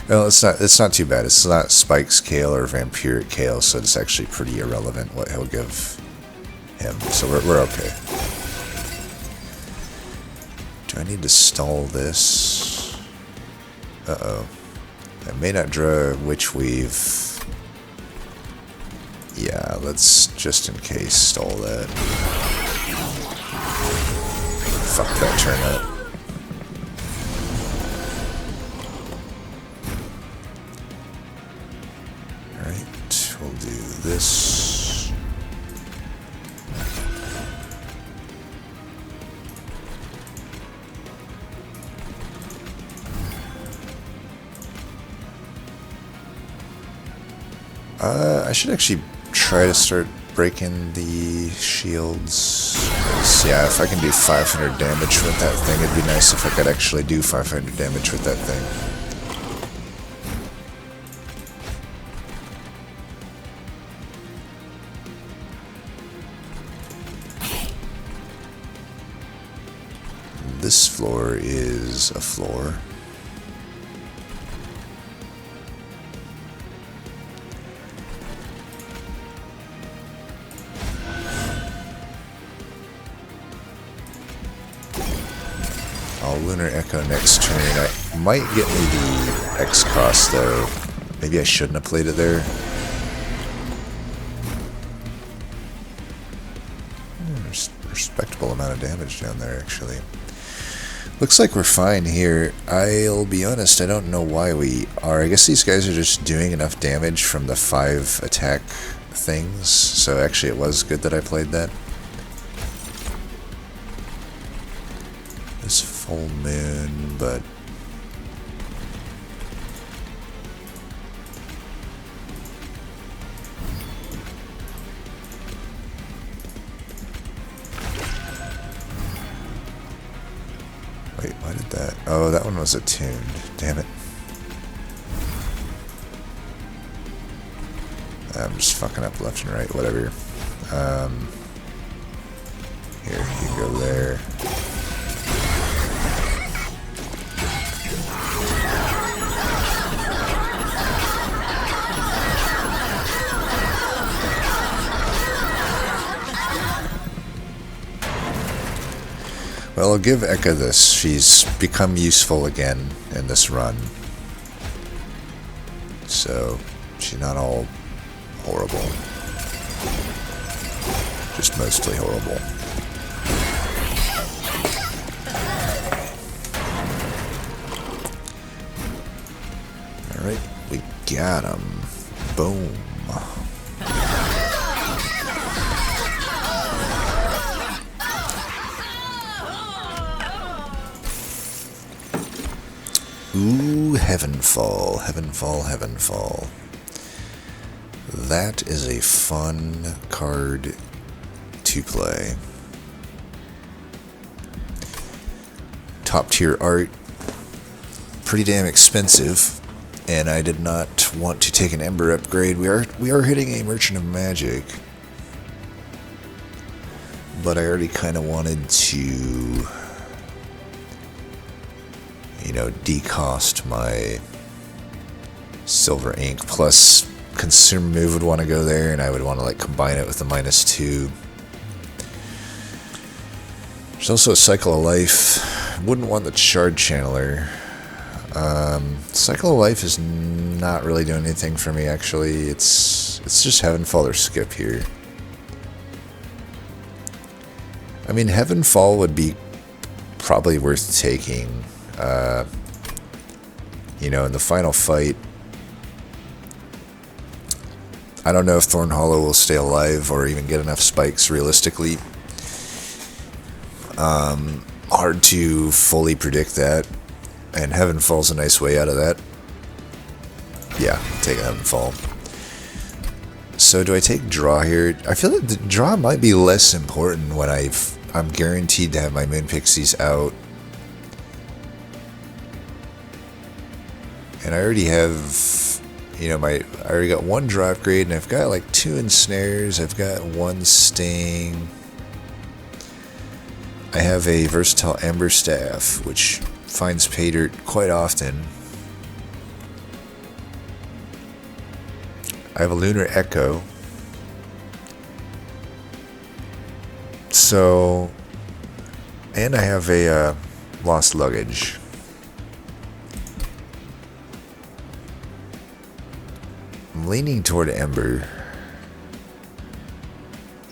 Well, it's not too bad. It's not Spike's Kale or Vampiric Kale, so it's actually pretty irrelevant what he'll give him. So we're okay. Do I need to stall this? Uh-oh. I may not draw Witch Weave. Yeah, let's just in case stall that. Fuck that turn up. Alright, we'll do this. I should actually try to start breaking the shields. Yeah, if I can do 500 damage with that thing, it'd be nice if I could actually do 500 damage with that thing. This floor is a floor. Lunar Echo next turn. I might get me the X cost though. Maybe I shouldn't have played it there. Respectable amount of damage down there, actually. Looks like we're fine here. I'll be honest, I don't know why we are. I guess these guys are just doing enough damage from the 5 attack things. So actually it was good that I played that. This full moon, but... Wait, why did that... Oh, that one was attuned. Damn it. I'm just fucking up left and right, whatever. Here, you can go there. Well, I'll give Ekka this. She's become useful again in this run. So, she's not all horrible. Just mostly horrible. Alright, we got him. Boom. Ooh, Heavenfall, Heavenfall, Heavenfall. That is a fun card to play. Top tier art, pretty damn expensive, and I did not want to take an Ember upgrade. We are hitting a Merchant of Magic, but I already kind of wanted to, you know, decost my Silver Ink. Plus, Consume Move would want to go there, and I would want to like combine it with the -2. There's also a Cycle of Life. Wouldn't want the Shard Channeler. Cycle of Life is not really doing anything for me, actually. It's just Heavenfall or skip here. I mean, Heavenfall would be probably worth taking. You know, in the final fight, I don't know if Thorn Hollow will stay alive or even get enough spikes realistically. Hard to fully predict that, and Heavenfall's a nice way out of that. Yeah, take Heavenfall. So do I take draw here? I feel like the draw might be less important when I'm guaranteed to have my Moon Pixies out. And I already have, you know, I already got 1 draw upgrade, and I've got like 2 ensnares. I've got 1 sting. I have a versatile Ember Staff, which finds pay dirt quite often. I have a Lunar Echo. So, and I have a Lost Luggage. I'm leaning toward Ember.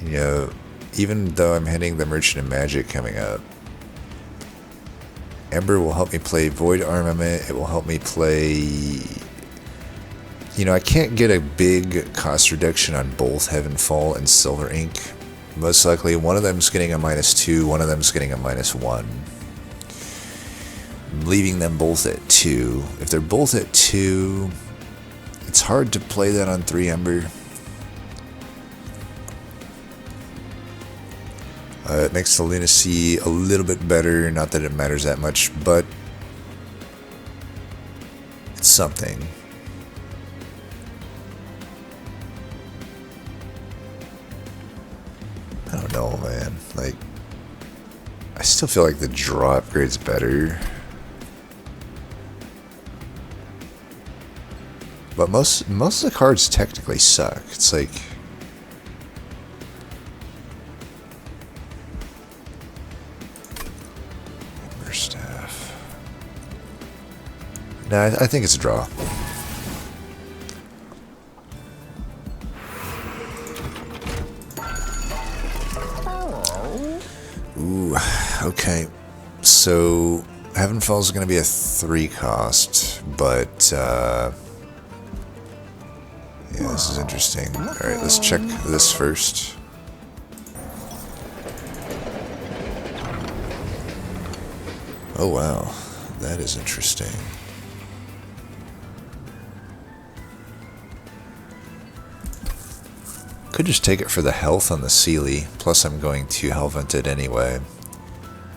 You know, even though I'm hitting the Merchant of Magic coming up, Ember will help me play Void Armament. It will help me play... You know, I can't get a big cost reduction on both Heavenfall and Silver Ink. Most likely, one of them's getting a -2, one of them's getting a -1. I'm leaving them both at 2. If they're both at 2, it's hard to play that on 3 Ember. It makes the Lunacy a little bit better, not that it matters that much, but it's something. I don't know, man. Like, I still feel like the draw upgrade's better. But most of the cards technically suck. It's like... Ember Staff. No, I think it's a draw. Ooh, okay. So, Heavenfall is going to be a 3 cost, but, yeah, this is interesting. Alright, let's check this first. Oh, wow. That is interesting. Could just take it for the health on the Sealy, plus I'm going to Hellvent it anyway.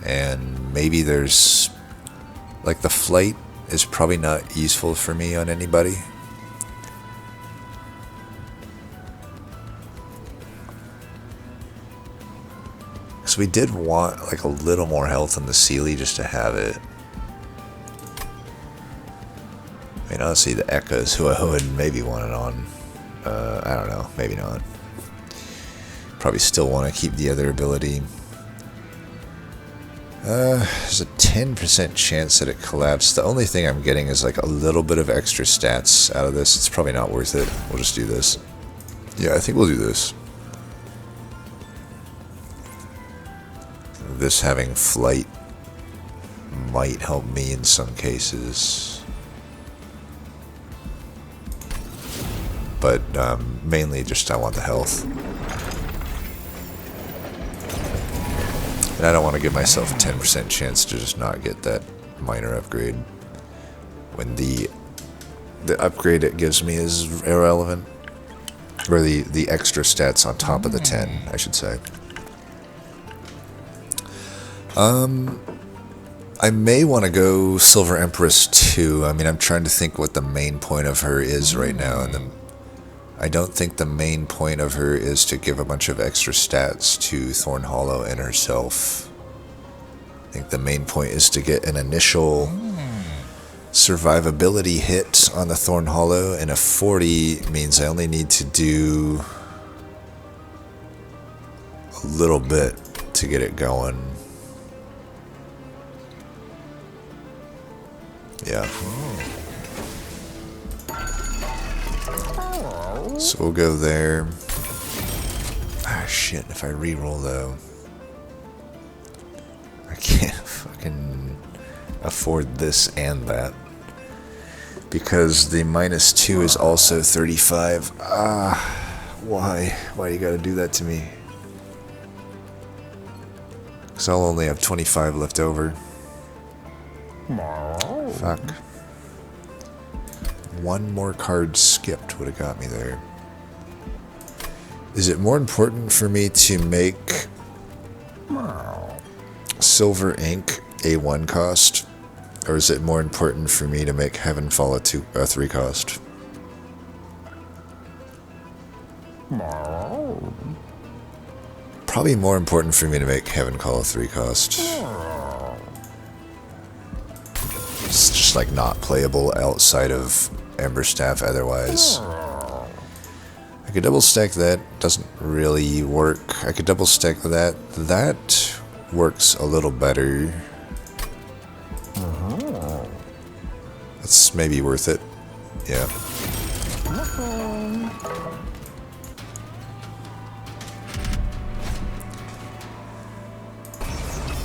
And maybe there's... like, the Flight is probably not useful for me on anybody. Because we did want, like, a little more health on the Sealy just to have it. I mean, honestly, the Ekka is who I would maybe want it on. I don't know, maybe not. Probably still want to keep the other ability. There's a 10% chance that it collapsed. The only thing I'm getting is like a little bit of extra stats out of this. It's probably not worth it. We'll just do this. Yeah, I think we'll do this. This having Flight might help me in some cases. But mainly just I want the health. And I don't want to give myself a 10% chance to just not get that minor upgrade when the upgrade it gives me is irrelevant. Or the extra stats on top of the 10, I should say. I may want to go Silver Empress too. I mean, I'm trying to think what the main point of her is right now, and I don't think the main point of her is to give a bunch of extra stats to Thorn Hollow and herself. I think the main point is to get an initial survivability hit on the Thorn Hollow, and a 40 means I only need to do a little bit to get it going. Yeah. So we'll go there. Ah, shit, if I reroll though. I can't fucking afford this and that. Because the -2 is also 35. Ah, why? Why you gotta do that to me? Because I'll only have 25 left over. Fuck. One more card skipped would have got me there. Is it more important for me to make Silver Ink a 1 cost? Or is it more important for me to make Heavenfall a 3 cost? Probably more important for me to make Heavencall a 3 cost. It's just like not playable outside of Ember Staff otherwise. I could double stack that, doesn't really work. I could double stack that. That works a little better. That's maybe worth it. Yeah.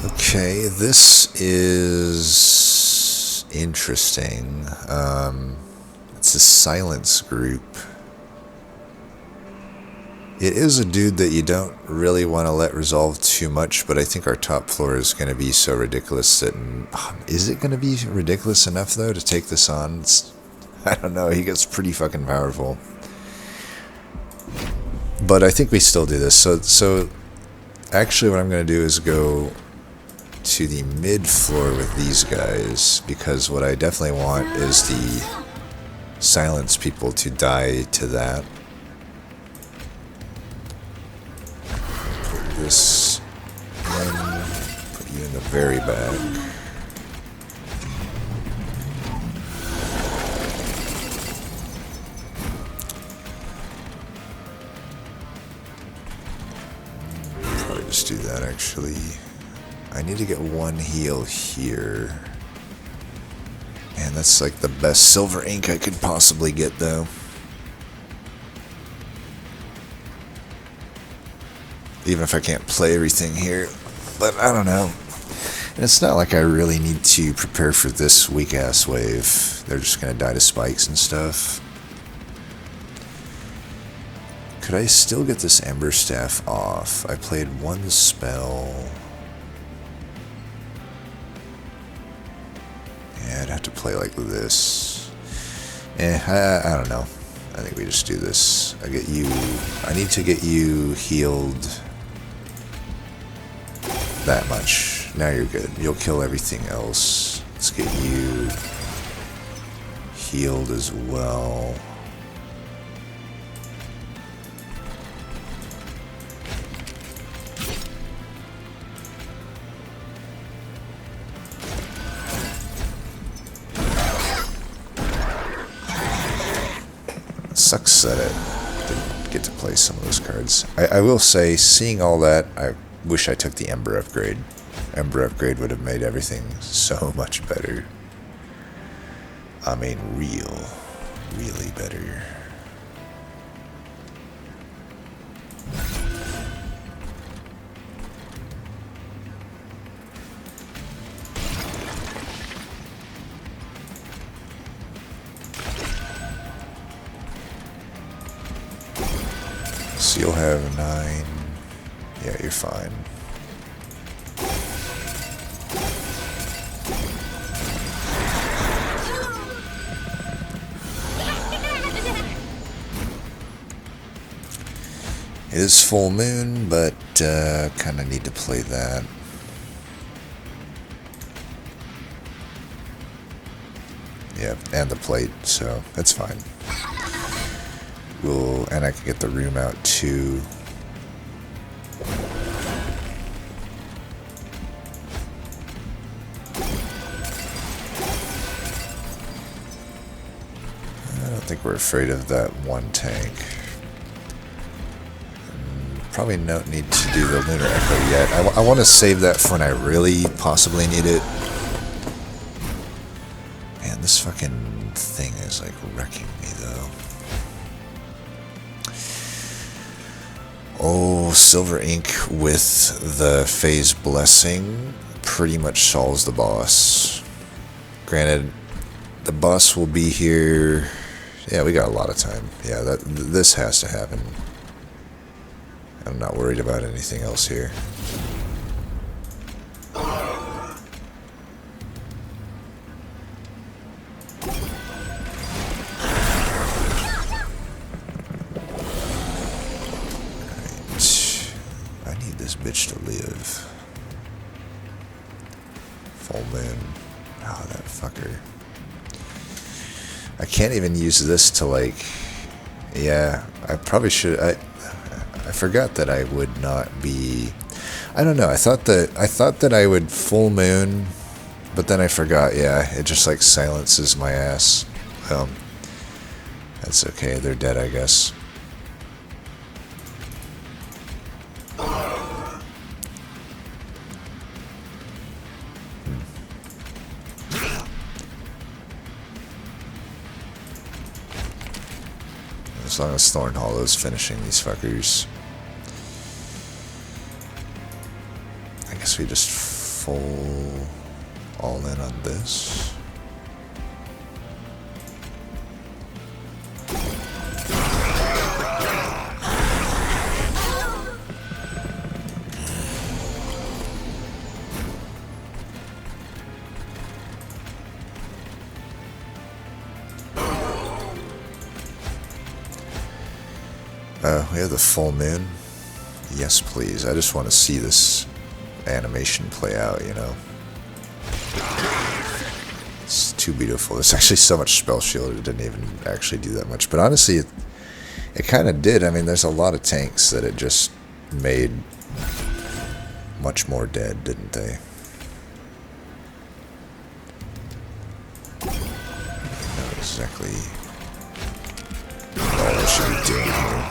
Okay, this is interesting. It's a silence group. It is a dude that you don't really want to let resolve too much, but I think our top floor is going to be so ridiculous that... is it going to be ridiculous enough, though, to take this on? I don't know, he gets pretty fucking powerful. But I think we still do this. So actually what I'm going to do is go to the mid floor with these guys, because what I definitely want is the silence people to die to that. Put this in, put you in the very back. Probably just do that actually. I need to get one heal here. Man, that's like the best silver ink I could possibly get, though. Even if I can't play everything here. But I don't know. And it's not like I really need to prepare for this weak-ass wave. They're just gonna die to spikes and stuff. Could I still get this Ember Staff off? I played one spell. Yeah, I'd have to play like this. I don't know. I think we just do this. I need to get you healed that much. Now you're good. You'll kill everything else. Let's get you healed as well. Sucks that I didn't get to play some of those cards. I will say, seeing all that, I wish I took the Ember upgrade. Ember upgrade would have made everything so much better. I mean, really better. So you'll have 9. Yeah, you're fine. It is full moon, but kind of need to play that. Yeah, and the plate, so that's fine. And I can get the room out too. I don't think we're afraid of that one tank. Probably don't need to do the Lunar Echo yet. I want to save that for when I really possibly need it. Man, this fucking thing is like wrecking me though. Oh, Silver Ink with the Phase Blessing pretty much solves the boss. Granted, the boss will be here. Yeah, we got a lot of time. Yeah, this has to happen. I'm not worried about anything else here. Bitch to live. Full moon. Oh, that fucker. I can't even use this to like. Yeah, I probably should. I forgot that I would not be. I don't know. I thought that I would full moon, but then I forgot. Yeah, it just like silences my ass. Well, that's okay. They're dead, I guess. As long as Thorn Hollow's finishing these fuckers. I guess we just full all in on this. We have the full moon. Yes, please. I just want to see this animation play out, you know. It's too beautiful. There's actually so much spell shield, it didn't even actually do that much. But honestly, it kind of did. I mean, there's a lot of tanks that it just made much more dead, didn't they? Not exactly all I should be doing here.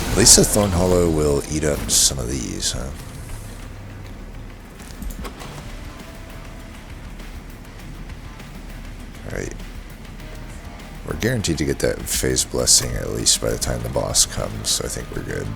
At least the Thorn Hollow will eat up some of these, huh? we're guaranteed to get that phase blessing at least by the time the boss comes, so I think we're good.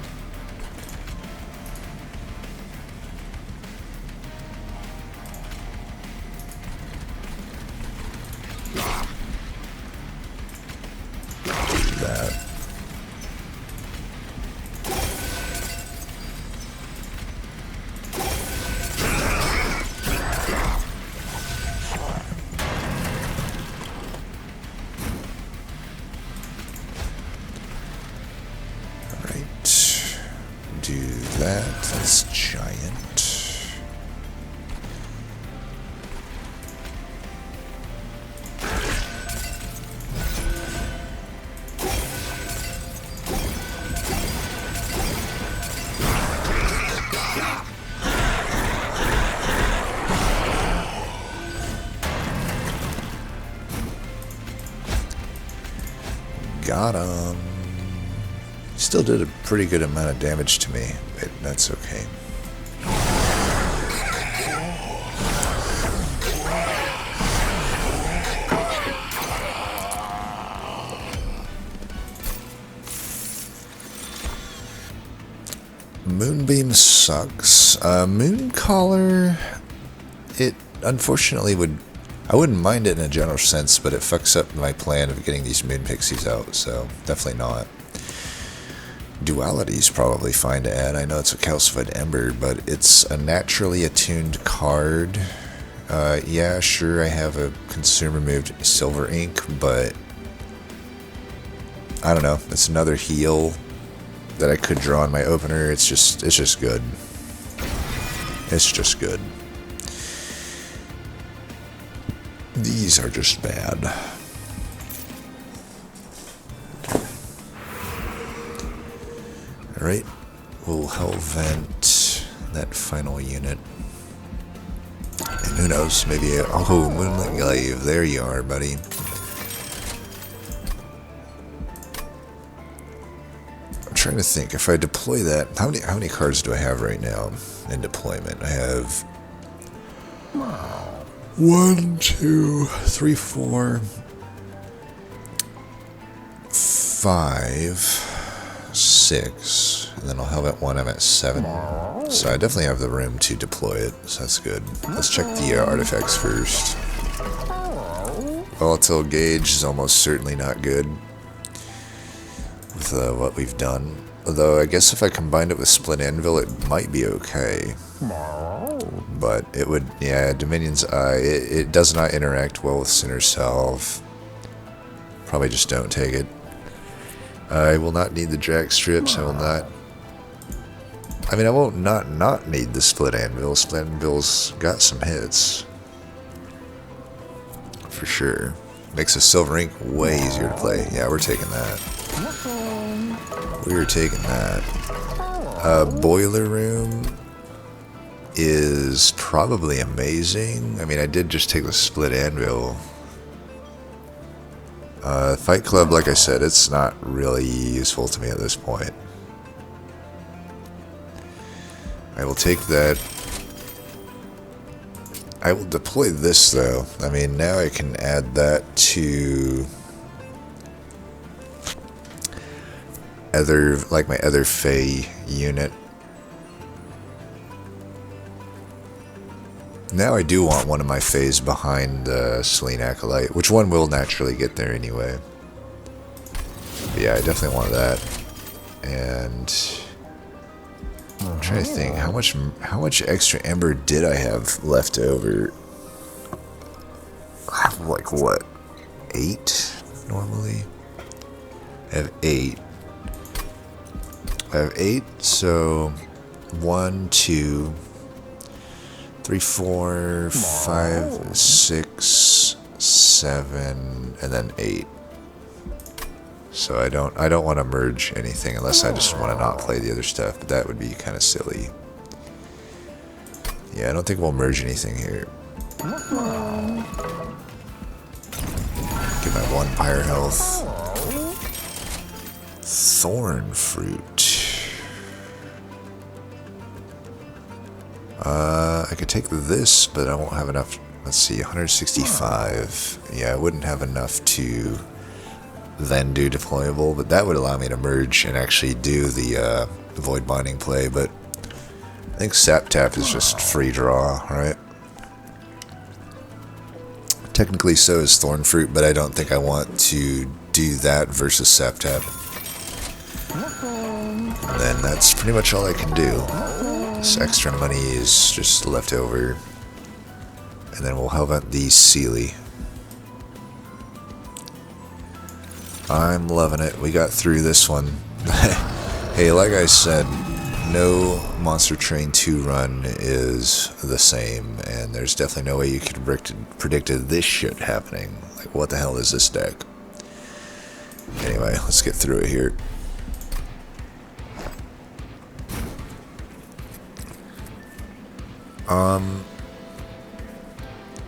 That's giant. Got him. Still did a pretty good amount of damage to me, but that's okay. Moonbeam sucks. Mooncaller, it unfortunately would... I wouldn't mind it in a general sense, but it fucks up my plan of getting these moon pixies out, so definitely not. Duality is probably fine to add. I know it's a calcified ember, but it's a naturally attuned card. Yeah, sure, I have a consumer moved silver ink, but I don't know. It's another heal that I could draw in my opener. It's just good. It's just good. These are just bad. Alright, we'll hell vent that final unit. And who knows, maybe... Oh, Moonlit Glaive, there you are, buddy. I'm trying to think, if I deploy that... How many cards do I have right now in deployment? I have... 1, 2, 3, 4... 5... 6, and then I'll have at 1, I'm at 7. So I definitely have the room to deploy it, so that's good. Let's check the artifacts first. Volatile Gauge is almost certainly not good with what we've done. Although I guess if I combined it with Split Anvil, it might be okay. But it would, yeah, Dominion's Eye, it does not interact well with Sinner's Salve. Probably just don't take it. I will not need the Jack Strips. I will not... I mean, I won't not need the Split Anvil. Split Anvil's got some hits. For sure. Makes a Silver Ink way easier to play. Yeah, we're taking that. We're taking that. Boiler Room is probably amazing. I mean, I did just take the Split Anvil. Fight Club, like I said, it's not really useful to me at this point. I will take that. I will deploy this, though. I mean, now I can add that to like my other Fey unit. Now I do want one of my Fays behind Selene Acolyte, which one will naturally get there anyway. But yeah, I definitely want that. And I'm trying to think, how much extra Ember did I have left over? I have like what, 8 normally? I have 8. I have 8, so 1, 2, 3, 4, 5, 6, 7, and then 8. So I don't want to merge anything unless I just want to not play the other stuff, but that would be kind of silly. Yeah, I don't think we'll merge anything here. Get my 1 pyre health. Thorn Fruit. I could take this, but I won't have enough. Let's see, 165. Yeah, I wouldn't have enough to then do deployable, but that would allow me to merge and actually do the void binding play, but I think sap tap is just free draw, right? Technically so is thorn fruit, but I don't think I want to do that versus sap tap. And then that's pretty much all I can do. This extra money is just left over. And then we'll help out the Sealy. I'm loving it. We got through this one. Hey, like I said, no Monster Train 2 run is the same, and there's definitely no way you could have predicted this shit happening. Like, what the hell is this deck? Anyway, let's get through it here.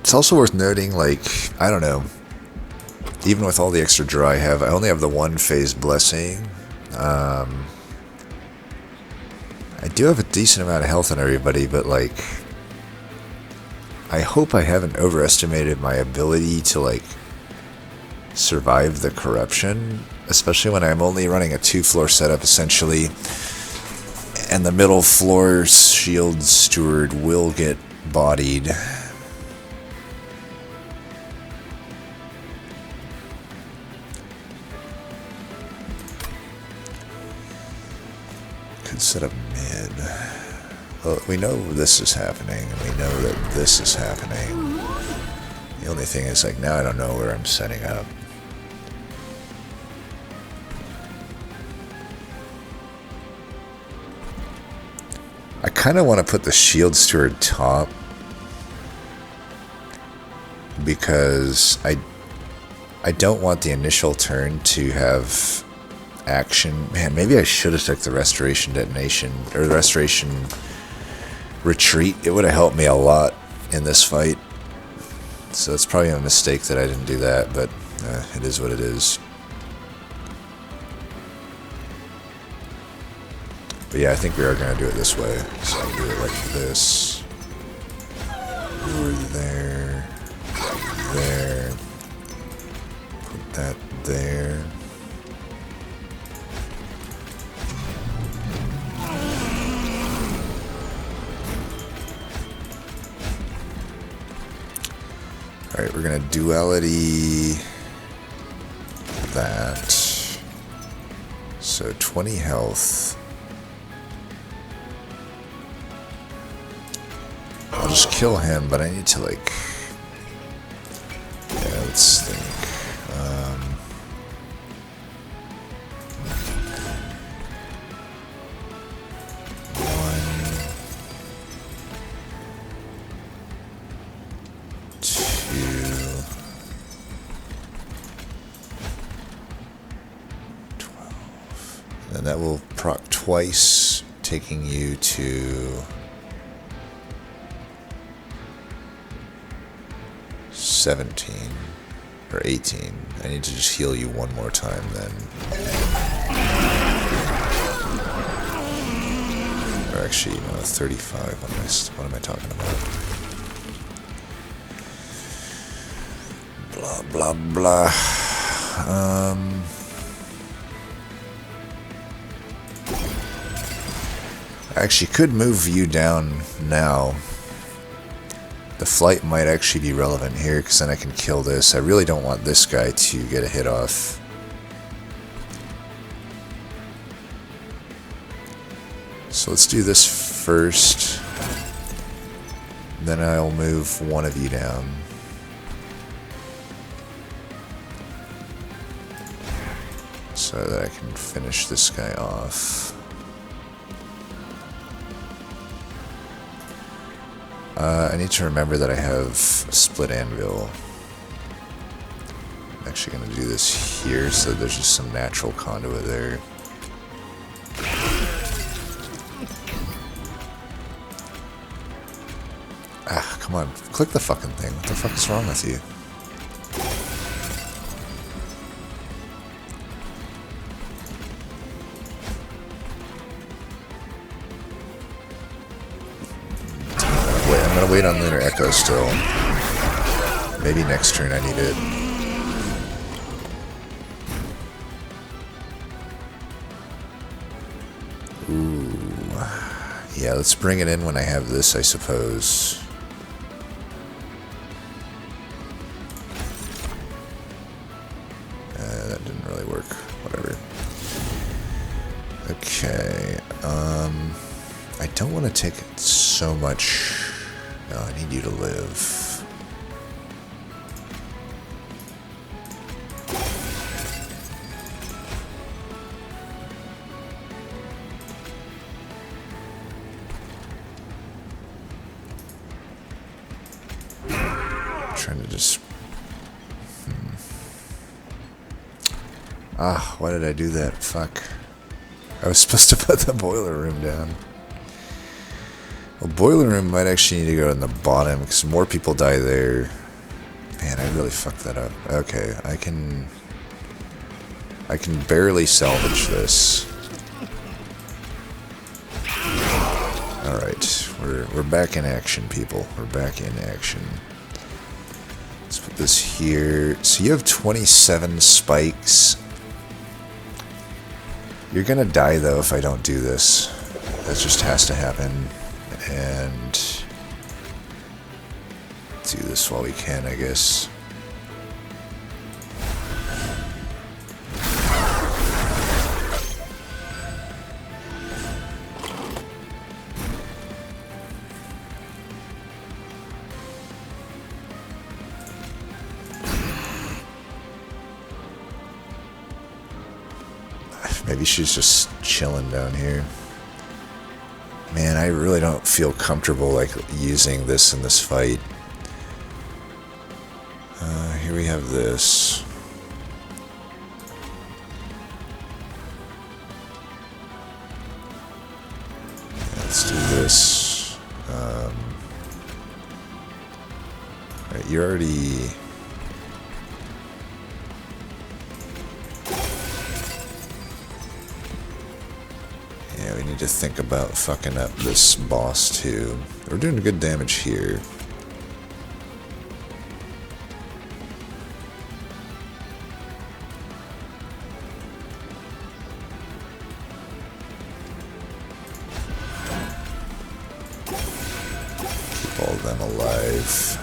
It's also worth noting, like, I don't know, even with all the extra draw I have, I only have the one phase blessing. I do have a decent amount of health on everybody, but like, I hope I haven't overestimated my ability to like survive the corruption, especially when I'm only running a 2-floor setup essentially, and the middle floor shield steward will get bodied. Could set up mid. Well, we know this is happening, and we know that this is happening. The only thing is, like, now I don't know where I'm setting up. I kind of want to put the shield steward top, because I don't want the initial turn to have action. Man, maybe I should have took the restoration detonation, or the restoration retreat. It would have helped me a lot in this fight. So it's probably a mistake that I didn't do that, but it is what it is. But yeah, I think we are going to do it this way. So I'll do it like this. Over there. There. Put that there. Alright, we're going to duality that. So 20 health. I'll just kill him, but I need to, like, yeah, let's think. 1, 2, 12. And that will proc twice, taking you to 17 or 18. I need to just heal you one more time then. Or actually, no, 35. What am I talking about? Blah, blah, blah. I actually could move you down now. The flight might actually be relevant here, because then I can kill this. I really don't want this guy to get a hit off. So let's do this first. Then I'll move one of you down. So that I can finish this guy off. I need to remember that I have split anvil. I'm actually going to do this here, so there's just some natural conduit there. Ah, come on. Click the fucking thing. What the fuck is wrong with you? I'm gonna wait on Lunar Echo still. Maybe next turn I need it. Ooh. Yeah, let's bring it in when I have this, I suppose. That didn't really work. Whatever. Okay. I don't want to take so much. No, I need you to live. Trying to just... Ah, why did I do that? Fuck. I was supposed to put the boiler room down. Well, boiler room might actually need to go in the bottom, because more people die there. Man, I really fucked that up. Okay, I can barely salvage this. Alright, we're back in action, people. We're back in action. Let's put this here. So you have 27 spikes. You're gonna die, though, if I don't do this. That just has to happen. And do this while we can, I guess. Maybe she's just chilling down here. Man, I really don't feel comfortable like using this in this fight. Here we have this. Let's do this. Right, you're already... Yeah, we need to think about fucking up this boss too. We're doing good damage here. Keep all of them alive.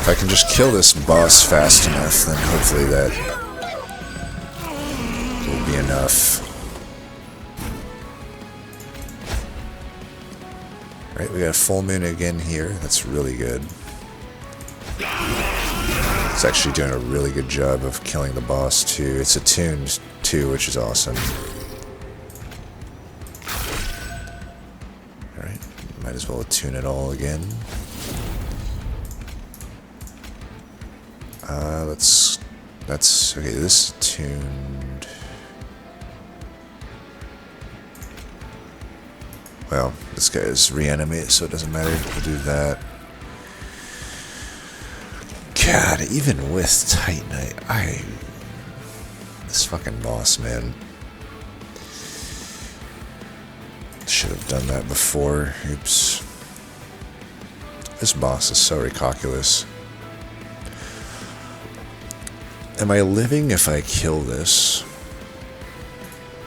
If I can just kill this boss fast enough, then hopefully that will be enough. Right, we got a full moon again here. That's really good. It's actually doing a really good job of killing the boss too. It's attuned too, which is awesome. Alright, might as well attune it all again. That's okay, this is tuned. Well, this guy is reanimated, so it doesn't matter. We'll do that. God, even with Titanite, this fucking boss, man. Should have done that before. Oops. This boss is so ridiculous. Am I living if I kill this?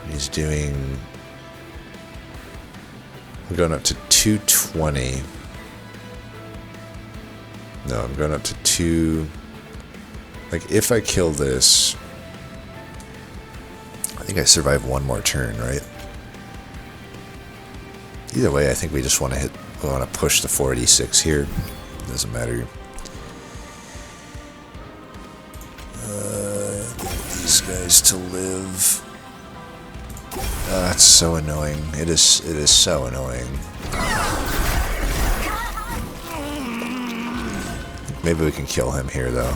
He's doing... I'm going up to 220. No, I'm going up to 2... Like, if I kill this... I think I survive one more turn, right? Either way, I think we just want to we want to push the 486 here. Doesn't matter. These guys to live. It's so annoying. It is so annoying. Maybe we can kill him here, though.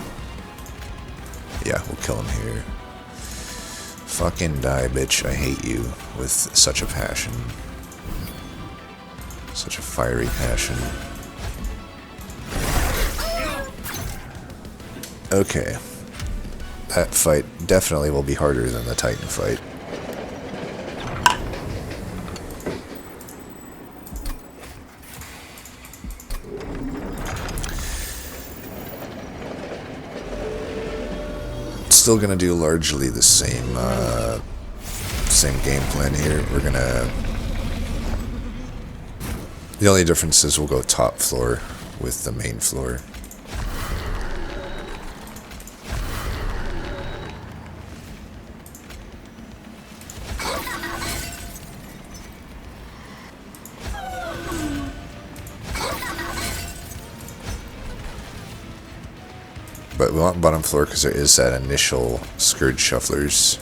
Yeah, we'll kill him here. Fucking die, bitch. I hate you with such a passion. Such a fiery passion. Okay. That fight definitely will be harder than the Titan fight. Still gonna do largely the same same game plan here. We're gonna... The only difference is we'll go top floor with the main floor. But we want bottom floor because there is that initial scourge shufflers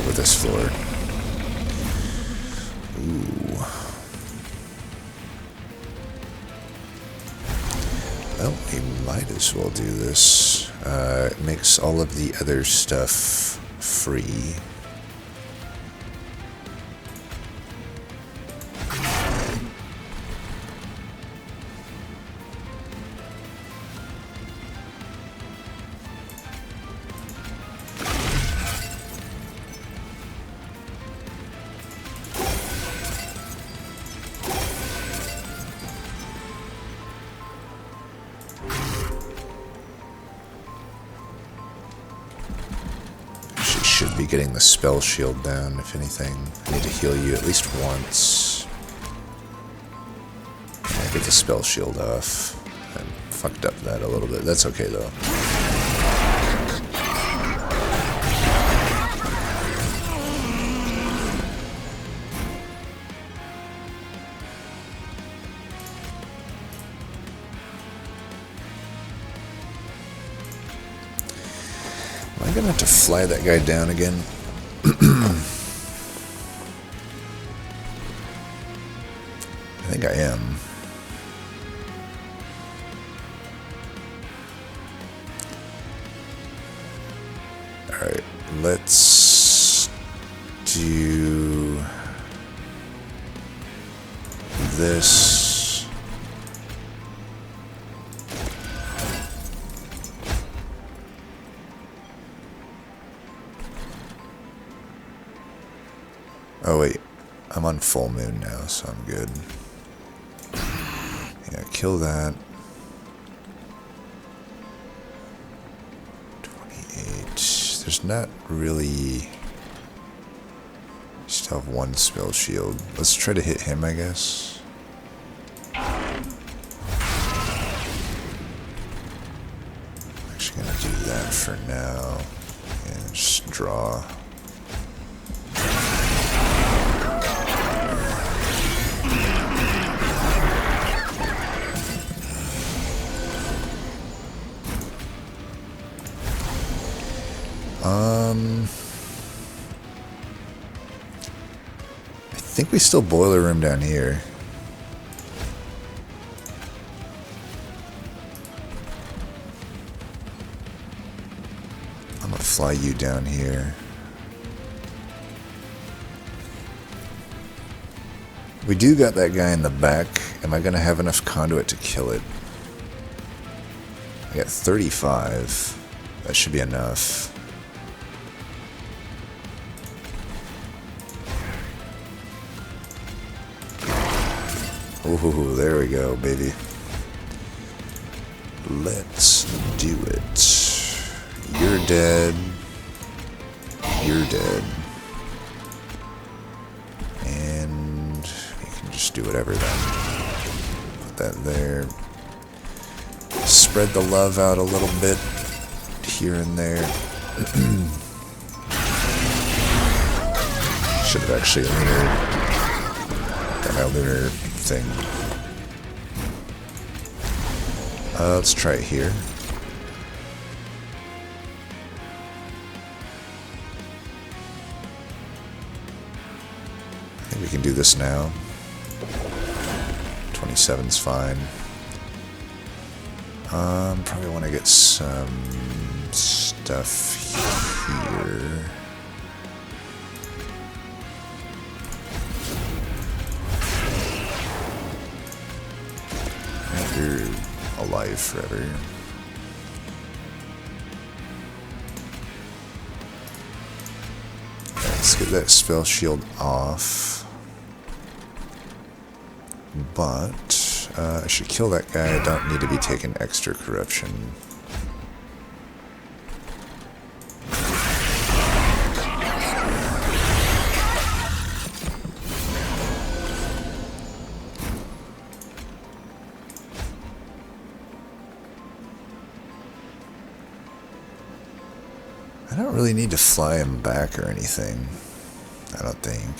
with this floor. Ooh. Well, we might as well do this. It makes all of the other stuff free. Should be getting the spell shield down, if anything. I need to heal you at least once. Yeah, get the spell shield off. I fucked up that a little bit. That's okay, though. I'm gonna have to fly that guy down again. I think I am. Alright, let's do this. Oh wait, I'm on full moon now, so I'm good. Yeah, kill that. 28. There's not really... Still have one spell shield. Let's try to hit him, I guess. Actually gonna do that for now. And just draw. I think we still boiler room down here. I'm gonna fly you down here. We do got that guy in the back. Am I gonna have enough conduit to kill it? I got 35. That should be enough. Ooh, there we go, baby. Let's do it. You're dead. You're dead. And you can just do whatever then. Put that there. Spread the love out a little bit here and there. Should have actually got my lunar thing. Let's try it here. I think we can do this now. 27's fine. Probably want to get some stuff here. You're alive forever. Let's get that spell shield off. But I should kill that guy. I don't need to be taking extra corruption. I don't really need to fly him back or anything. I don't think.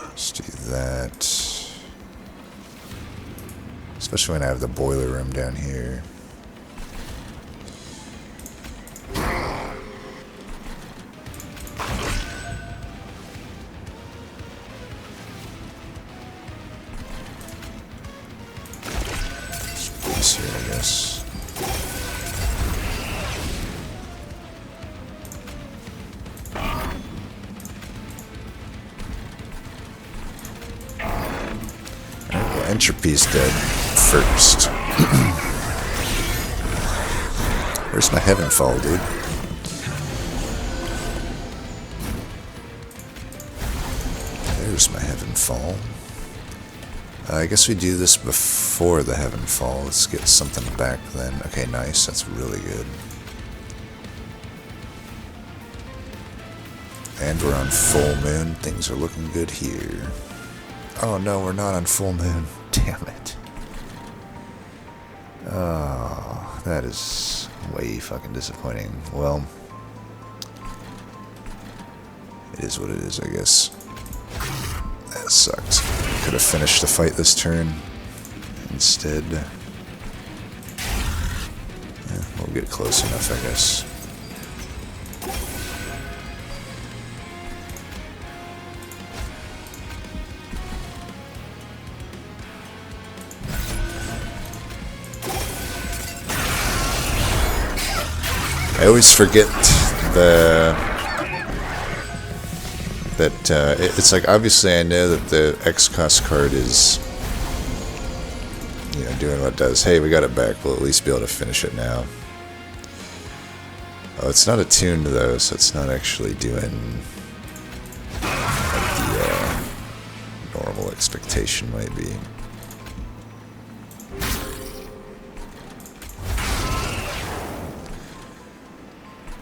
Let's do that. Especially when I have the boiler room down here. This here, I guess. Entropy's dead first. Where's my heaven fall, dude? There's my heaven fall. I guess we do this before the heaven fall. Let's get something back then. Okay, nice. That's really good. And we're on full moon. Things are looking good here. Oh no, we're not on full moon. Damn it. Oh, that is way fucking disappointing. Well, it is what it is, I guess. That sucked. Could have finished the fight this turn. Instead, we'll get close enough, I guess. I always forget it's like, obviously I know that the X-Cost card is, you know, doing what it does. Hey, we got it back. We'll at least be able to finish it now. Oh, it's not attuned though, so it's not actually doing what the normal expectation might be.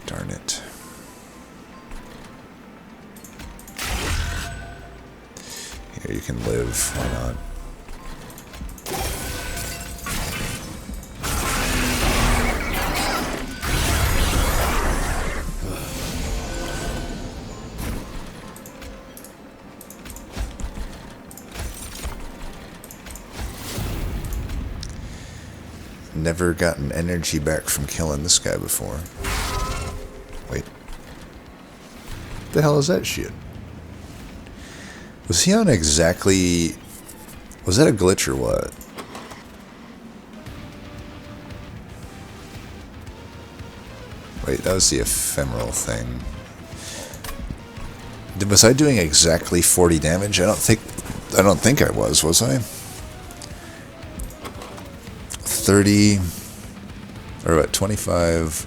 Darn it. Here, you can live. Why not? Never gotten energy back from killing this guy before. Wait. What the hell is that shit? Was he on exactly... Was that a glitch or what? Wait, that was the ephemeral thing. Was I doing exactly 40 damage? I don't think I was I? 30... Or what, 25...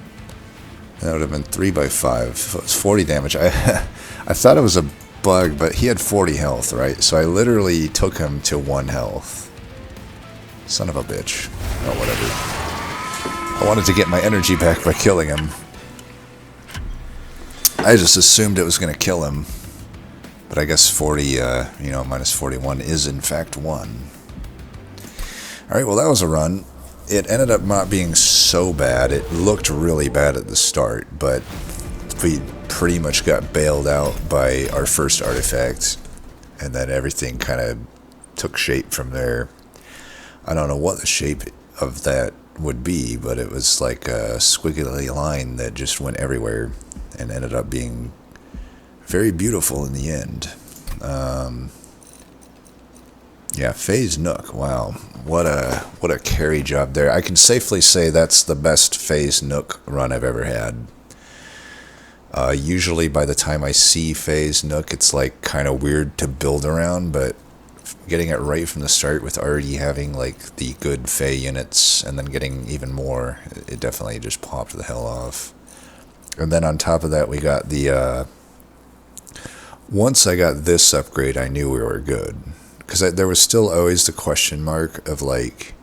That would have been 3 by 5. So it's 40 damage. I thought it was a bug, but he had 40 health, right? So I literally took him to 1 health. Son of a bitch. Oh, whatever. I wanted to get my energy back by killing him. I just assumed it was going to kill him. But I guess 40, minus 41 is in fact 1. Alright, well that was a run. It ended up not being so bad. It looked really bad at the start, but we pretty much got bailed out by our first artifact, and then everything kind of took shape from there. I don't know what the shape of that would be, but it was like a squiggly line that just went everywhere and ended up being very beautiful in the end. Yeah, Phase Nook. Wow, what a carry job there. I can safely say that's the best Phase Nook run I've ever had. Usually by the time I see Phase Nook, it's like kind of weird to build around, but getting it right from the start with already having like the good Fey units and then getting even more, it definitely just popped the hell off. And then on top of that, we got the once I got this upgrade, I knew we were good. Because there was still always the question mark of, like,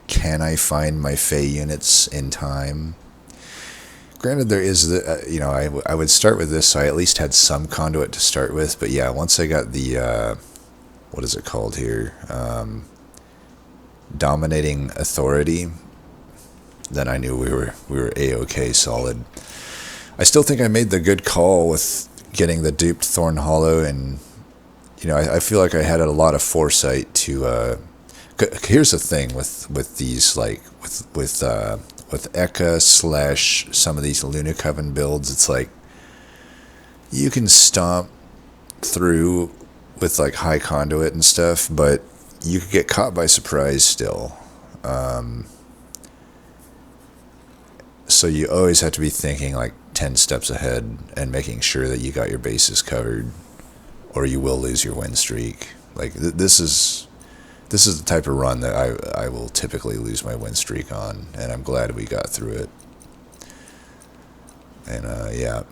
can I find my Fey units in time? Granted, there is the, I would start with this, so I at least had some conduit to start with. But, yeah, once I got the, what is it called here? dominating authority, then I knew we were A-OK solid. I still think I made the good call with getting the duped Thorn Hollow, and I feel like I had a lot of foresight to. Here's the thing with these, like with Ekka / some of these Luna Coven builds, it's like you can stomp through with like high conduit and stuff, but you could get caught by surprise still. So you always have to be thinking like 10 steps ahead and making sure that you got your bases covered, or you will lose your win streak. Like this is the type of run that I will typically lose my win streak on, and I'm glad we got through it. And yeah,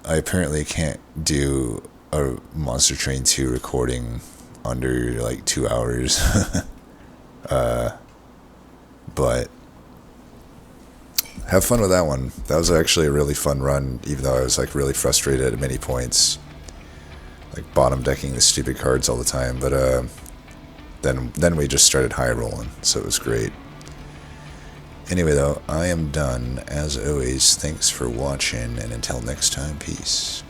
I apparently can't do a Monster Train 2 recording under like 2 hours. But have fun with that one. That was actually a really fun run, even though I was like really frustrated at many points, like bottom decking the stupid cards all the time. But then we just started high rolling, so it was great. Anyway, though, I am done. As always, thanks for watching, and until next time, peace.